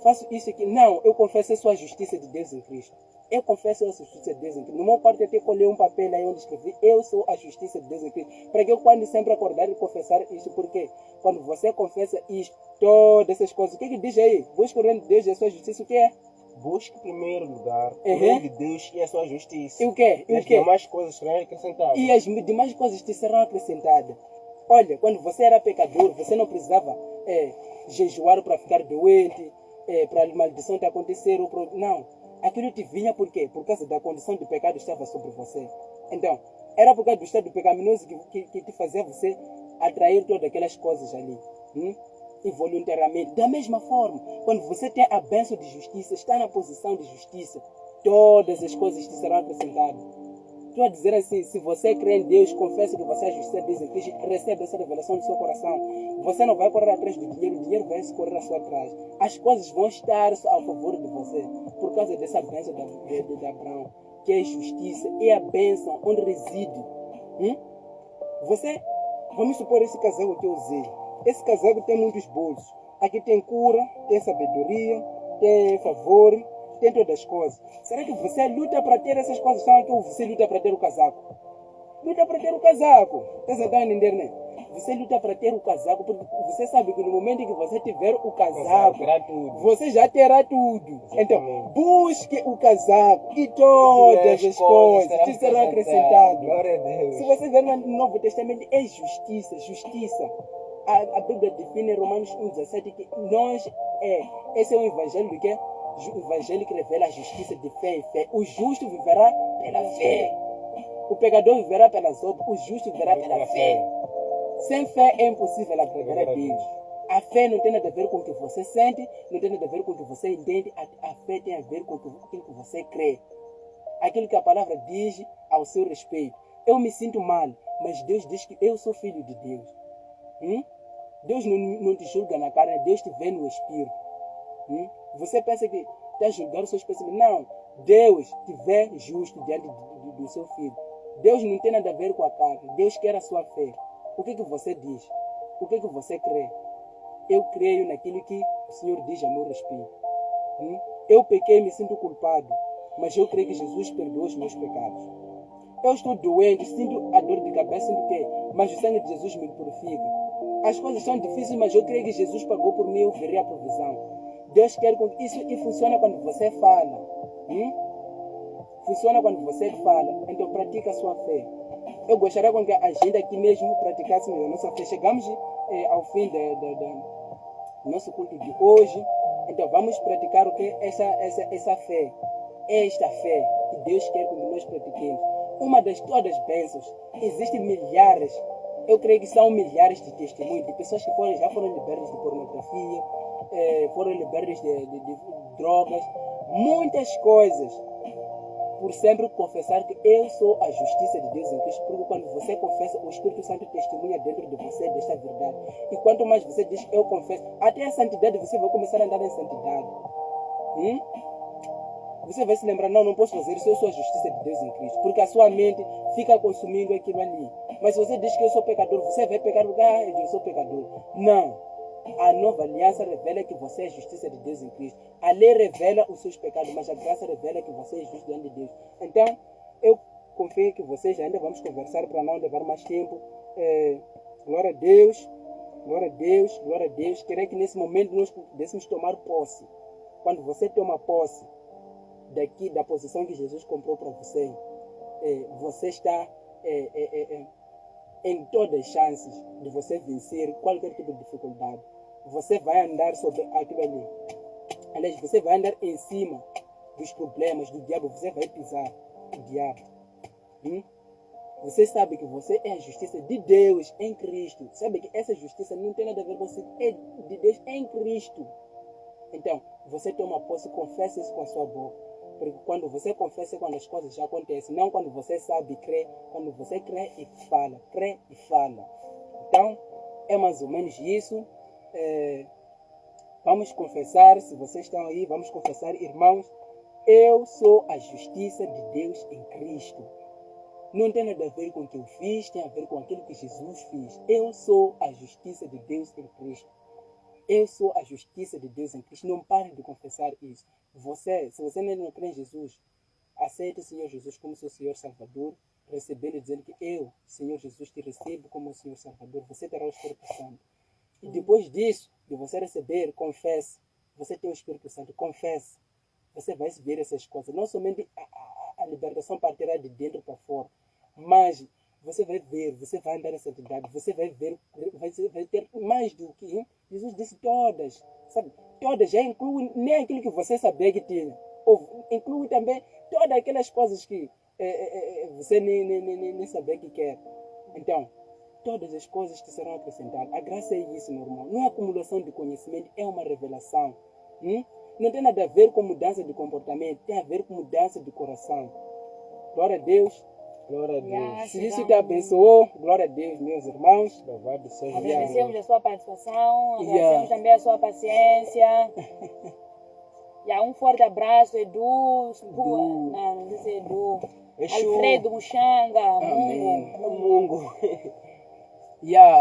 faço isso aqui. Não, eu confesso a sua justiça de Deus em Cristo. Eu confesso a justiça de Deus em Cristo. No meu quarto até colhei um papel aí onde escrevi, eu sou a justiça de Deus em Cristo. Para que eu quando sempre acordar e confessar isso, porque quando você confessa isto, todas essas coisas, o que diz aí? Busca o reino de Deus e a sua justiça, o que é? Busque em primeiro lugar o reino de Deus e a sua justiça. E o quê? E as demais coisas serão acrescentadas. E as demais coisas te serão acrescentadas. Olha, quando você era pecador, você não precisava jejuar para ficar doente, para a maldição te acontecer. Não. Aquilo te vinha por quê? Por causa da condição de pecado que estava sobre você. Então, era por causa do estado pecaminoso que te fazia você atrair todas aquelas coisas ali. Involuntariamente. Da mesma forma, quando você tem a bênção de justiça, está na posição de justiça, todas as coisas te serão acrescentadas. Estou a dizer assim, se você crê em Deus, confessa que você é a justiça de Deus em Cristo, recebe essa revelação no seu coração. Você não vai correr atrás do dinheiro, o dinheiro vai se correr à sua atrás. As coisas vão estar a favor de você, por causa dessa bênção de Abraão, que é a justiça, é a bênção onde reside. Você, vamos supor esse casaco que eu usei. Esse casaco tem muitos bolsos. Aqui tem cura, tem sabedoria, tem favor, tem todas as coisas. Será que você luta para ter essas coisas? Ou você luta para ter o casaco? luta para ter o casaco. Estás a entender, né? Você luta para ter o casaco, porque você sabe que no momento em que você tiver o casaco, Terá tudo. você já terá tudo. Então, Exatamente. busque o casaco e todas as coisas te serão acrescentadas. Glória a Deus. Se você ver no Novo Testamento, é justiça, justiça. A Bíblia define em Romanos 1,17 que esse é o evangelho do quê? O evangelho que revela a justiça de fé em fé. O justo viverá pela fé. O pecador viverá pelas obras, o justo viverá pela fé. Sem fé é impossível agradar a Deus. A fé não tem nada a ver com o que você sente, não tem nada a ver com o que você entende. A fé tem a ver com aquilo que você crê. Aquilo que a palavra diz ao seu respeito. Eu me sinto mal, mas Deus diz que eu sou filho de Deus. Deus não te julga na carne, Deus te vê no espírito. Você pensa que está julgando os seus pensamentos. Não, Deus te vê justo diante do seu filho. Deus não tem nada a ver com a carne, Deus quer a sua fé. O que você diz? O que você crê? Eu creio naquilo que o Senhor diz a meu respeito. Eu pequei e me sinto culpado, mas eu creio que Jesus perdoou os meus pecados. Eu estou doente, sinto a dor de cabeça, sinto o quê? Mas o sangue de Jesus me purifica. As coisas são difíceis, mas eu creio que Jesus pagou por mim, eu verei a provisão. Deus quer com isso e funciona quando você fala. Funciona quando você fala. Então pratica a sua fé. Eu gostaria com que a gente aqui mesmo praticássemos a nossa fé. Chegamos ao fim do nosso culto de hoje. Então vamos praticar o que? Essa fé. Esta fé que Deus quer que nós pratiquemos. Uma das todas as bênçãos. Existem milhares, eu creio que são milhares de testemunhos de pessoas que já foram libertas de pornografia, foram libertas de drogas, muitas coisas. Por sempre confessar que eu sou a justiça de Deus em Cristo, porque quando você confessa, o Espírito Santo testemunha dentro de você desta verdade. E quanto mais você diz eu confesso, até a santidade você vai começar a andar em santidade. Você vai se lembrar, não posso fazer isso, eu sou a justiça de Deus em Cristo. Porque a sua mente fica consumindo aquilo ali. Mas se você diz que eu sou pecador, você vai pecar porque eu sou pecador. Não. A nova aliança revela que você é a justiça de Deus em Cristo. A lei revela os seus pecados, mas a graça revela que você é justo diante de Deus. Então, eu confio que vocês ainda vamos conversar para não levar mais tempo. Glória a Deus, glória a Deus, glória a Deus. Queria que nesse momento nós pudéssemos tomar posse. Quando você toma posse da posição que Jesus comprou para você, você está em todas as chances de você vencer qualquer tipo de dificuldade. Você vai andar sobre aquilo ali. Aliás, você vai andar em cima dos problemas do diabo. Você vai pisar o diabo. Você sabe que você é a justiça de Deus em Cristo. Sabe que essa justiça não tem nada a ver com você. É de Deus em Cristo. Então, você toma posse, confessa isso com a sua boca. Porque quando você confessa é quando as coisas já acontecem. Não quando você sabe e crê. Quando você crê e fala. Crê e fala. Então, é mais ou menos isso. Vamos confessar, se vocês estão aí, vamos confessar, irmãos. Eu sou a justiça de Deus em Cristo. Não tem nada a ver com o que eu fiz, tem a ver com aquilo que Jesus fez. Eu sou a justiça de Deus em Cristo. Eu sou a justiça de Deus em Cristo. Não pare de confessar isso. Se você ainda não crê em Jesus, aceite o Senhor Jesus como seu Senhor Salvador, recebendo e dizendo que eu, Senhor Jesus, te recebo como Senhor Salvador. Você terá o Espírito Santo. E depois disso, de você receber, confesse. Você tem o Espírito Santo, confesse. Você vai ver essas coisas. Não somente a libertação partirá de dentro para fora, mas você vai ver, você vai andar em santidade, você vai ver, vai ter mais do que Jesus disse todas, sabe? Todas, já inclui nem aquilo que você sabia que tinha, ou inclui também todas aquelas coisas que você nem sabia que quer. Então, todas as coisas te serão acrescentadas. A graça é isso, meu irmão. Não é acumulação de conhecimento, é uma revelação. Não tem nada a ver com mudança de comportamento, tem a ver com mudança de coração. Glória a Deus. Glória a Deus. Se isso te abençoou, glória a Deus, meus irmãos. Louvado seja Deus. Agradecemos a sua participação, agradecemos também a sua paciência. Um forte abraço, Edu. Não sei se é Edu. Alfredo Muxanga, Mungo.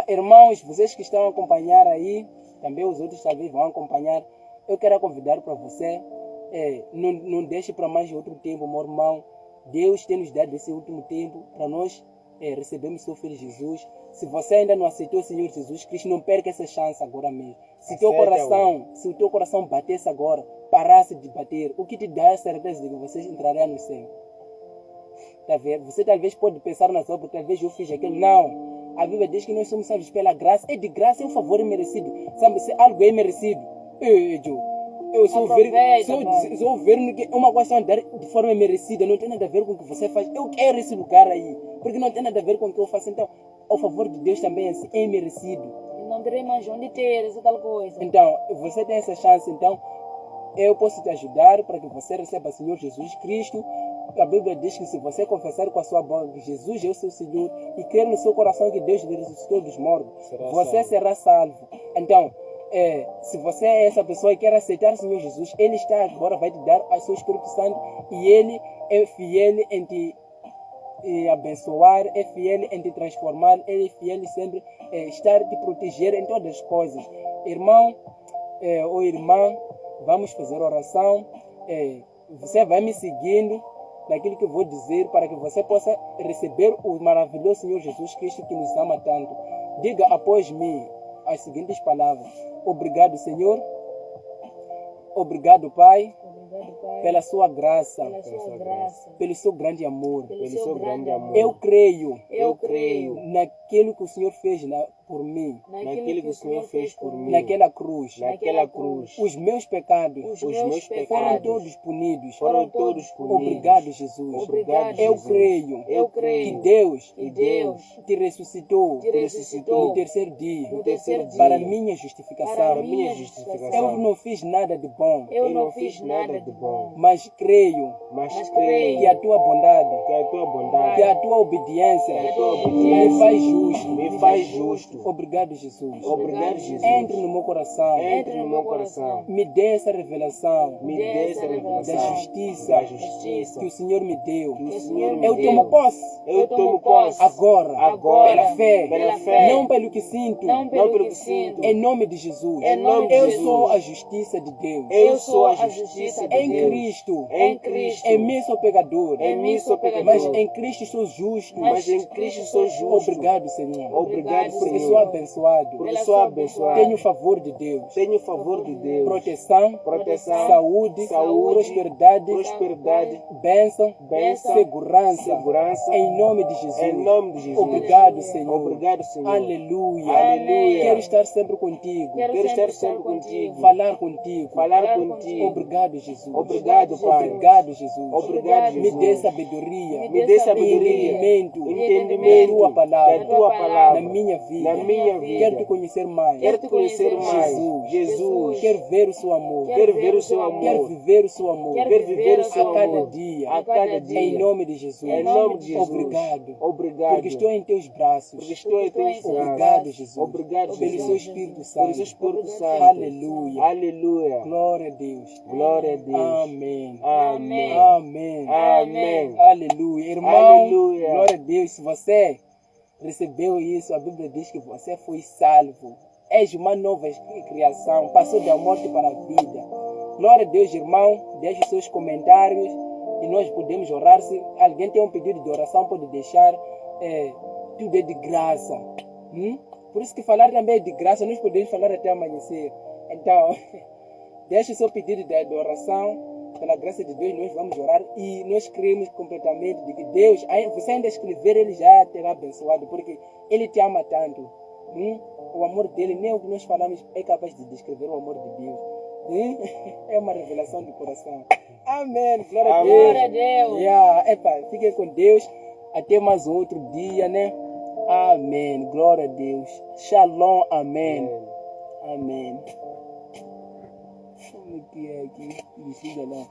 Irmãos, vocês que estão a acompanhar aí, também os outros talvez vão acompanhar. Eu quero convidar para você, não deixe para mais outro tempo, meu irmão. Deus tem nos dado esse último tempo para nós recebemos seu Filho Jesus. Se você ainda não aceitou o Senhor Jesus Cristo, não perca essa chance agora mesmo. Se o teu coração batesse agora, parasse de bater, o que te dá a certeza de que você entrará no céu? Tá vendo? Você talvez pode pensar na sua, porque talvez eu fiz aquilo. Não. A Bíblia diz que nós somos salvos pela graça. É de graça, é um favor merecido. Sabe, se algo é merecido, eu sou ver que uma coisa dar de forma merecida, não tem nada a ver com o que você faz. Eu quero esse lugar aí, porque não tem nada a ver com o que eu faço. Então, o favor de Deus também é merecido. Não terei mais onde ter essa tal coisa. Então, você tem essa chance. Então, eu posso te ajudar para que você receba o Senhor Jesus Cristo. A Bíblia diz que se você confessar com a sua boca que Jesus é o seu Senhor e crer no seu coração que Deus ressuscitou dos mortos, você será salvo. Então, se você é essa pessoa e quer aceitar o Senhor Jesus, Ele está agora, vai te dar o seu Espírito Santo e Ele é fiel em te abençoar, é fiel em te transformar, Ele é fiel em sempre estar te proteger em todas as coisas. Irmão ou irmã, vamos fazer oração. Você vai me seguindo naquilo que eu vou dizer para que você possa receber o maravilhoso Senhor Jesus Cristo que nos ama tanto. Diga após mim as seguintes palavras: obrigado, Senhor. Obrigado, Pai, pela sua graça, pelo seu grande amor. Eu creio naquilo que o Senhor fez por mim, naquela cruz. Os meus pecados foram todos punidos. Obrigado, Jesus. Eu creio que Deus te ressuscitou no terceiro dia para minha justificação. Eu não fiz nada de bom, mas creio que a tua bondade, que a tua obediência me faz justo. Obrigado, Jesus. Entre no meu coração. Me dê essa revelação da justiça que o Senhor me deu. Eu tomo posse agora pela fé, não pelo que sinto, em nome de Jesus. Eu sou a justiça de Deus. Em Cristo. Em mim sou pecador, mas em Cristo sou justo. Obrigado, Senhor. Porque sou abençoado. Tenho o favor de Deus. Proteção, saúde, prosperidade, bênção, segurança. Em nome de Jesus. Obrigado, Senhor. Aleluia. Quero estar sempre contigo. Falar contigo. Obrigado, Jesus. Obrigado, Pai. Obrigado, Jesus. Me dê sabedoria. Entendimento da tua palavra. Na minha vida. Quero te conhecer mais. Jesus. Quero ver o seu amor. Quero viver o seu amor. A cada dia. Em nome de Jesus. Obrigado. Porque estou em teus braços. Obrigado, Jesus. Pelo seu Espírito Santo. Aleluia. Glória a Deus. Amém. Aleluia. Irmão, glória a Deus. Se você recebeu isso, a Bíblia diz que você foi salvo. És uma nova criação. Passou da morte para a vida. Glória a Deus, irmão. Deixe seus comentários e nós podemos orar. Se alguém tem um pedido de oração, pode deixar. Tudo é de graça. Por isso que falar também é de graça. Nós podemos falar até amanhecer. Então, deixe seu pedido de oração. Pela graça de Deus, nós vamos orar e nós cremos completamente de que Deus, você ainda escrever, Ele já terá abençoado, porque Ele te ama tanto. O amor dele, nem o que nós falamos é capaz de descrever o amor de Deus. É uma revelação do coração. Amém. Glória a Deus. Fiquem com Deus. Até mais um outro dia, né? Amém. Glória a Deus. Shalom. Amém. Como que é aqui? Desliga lá.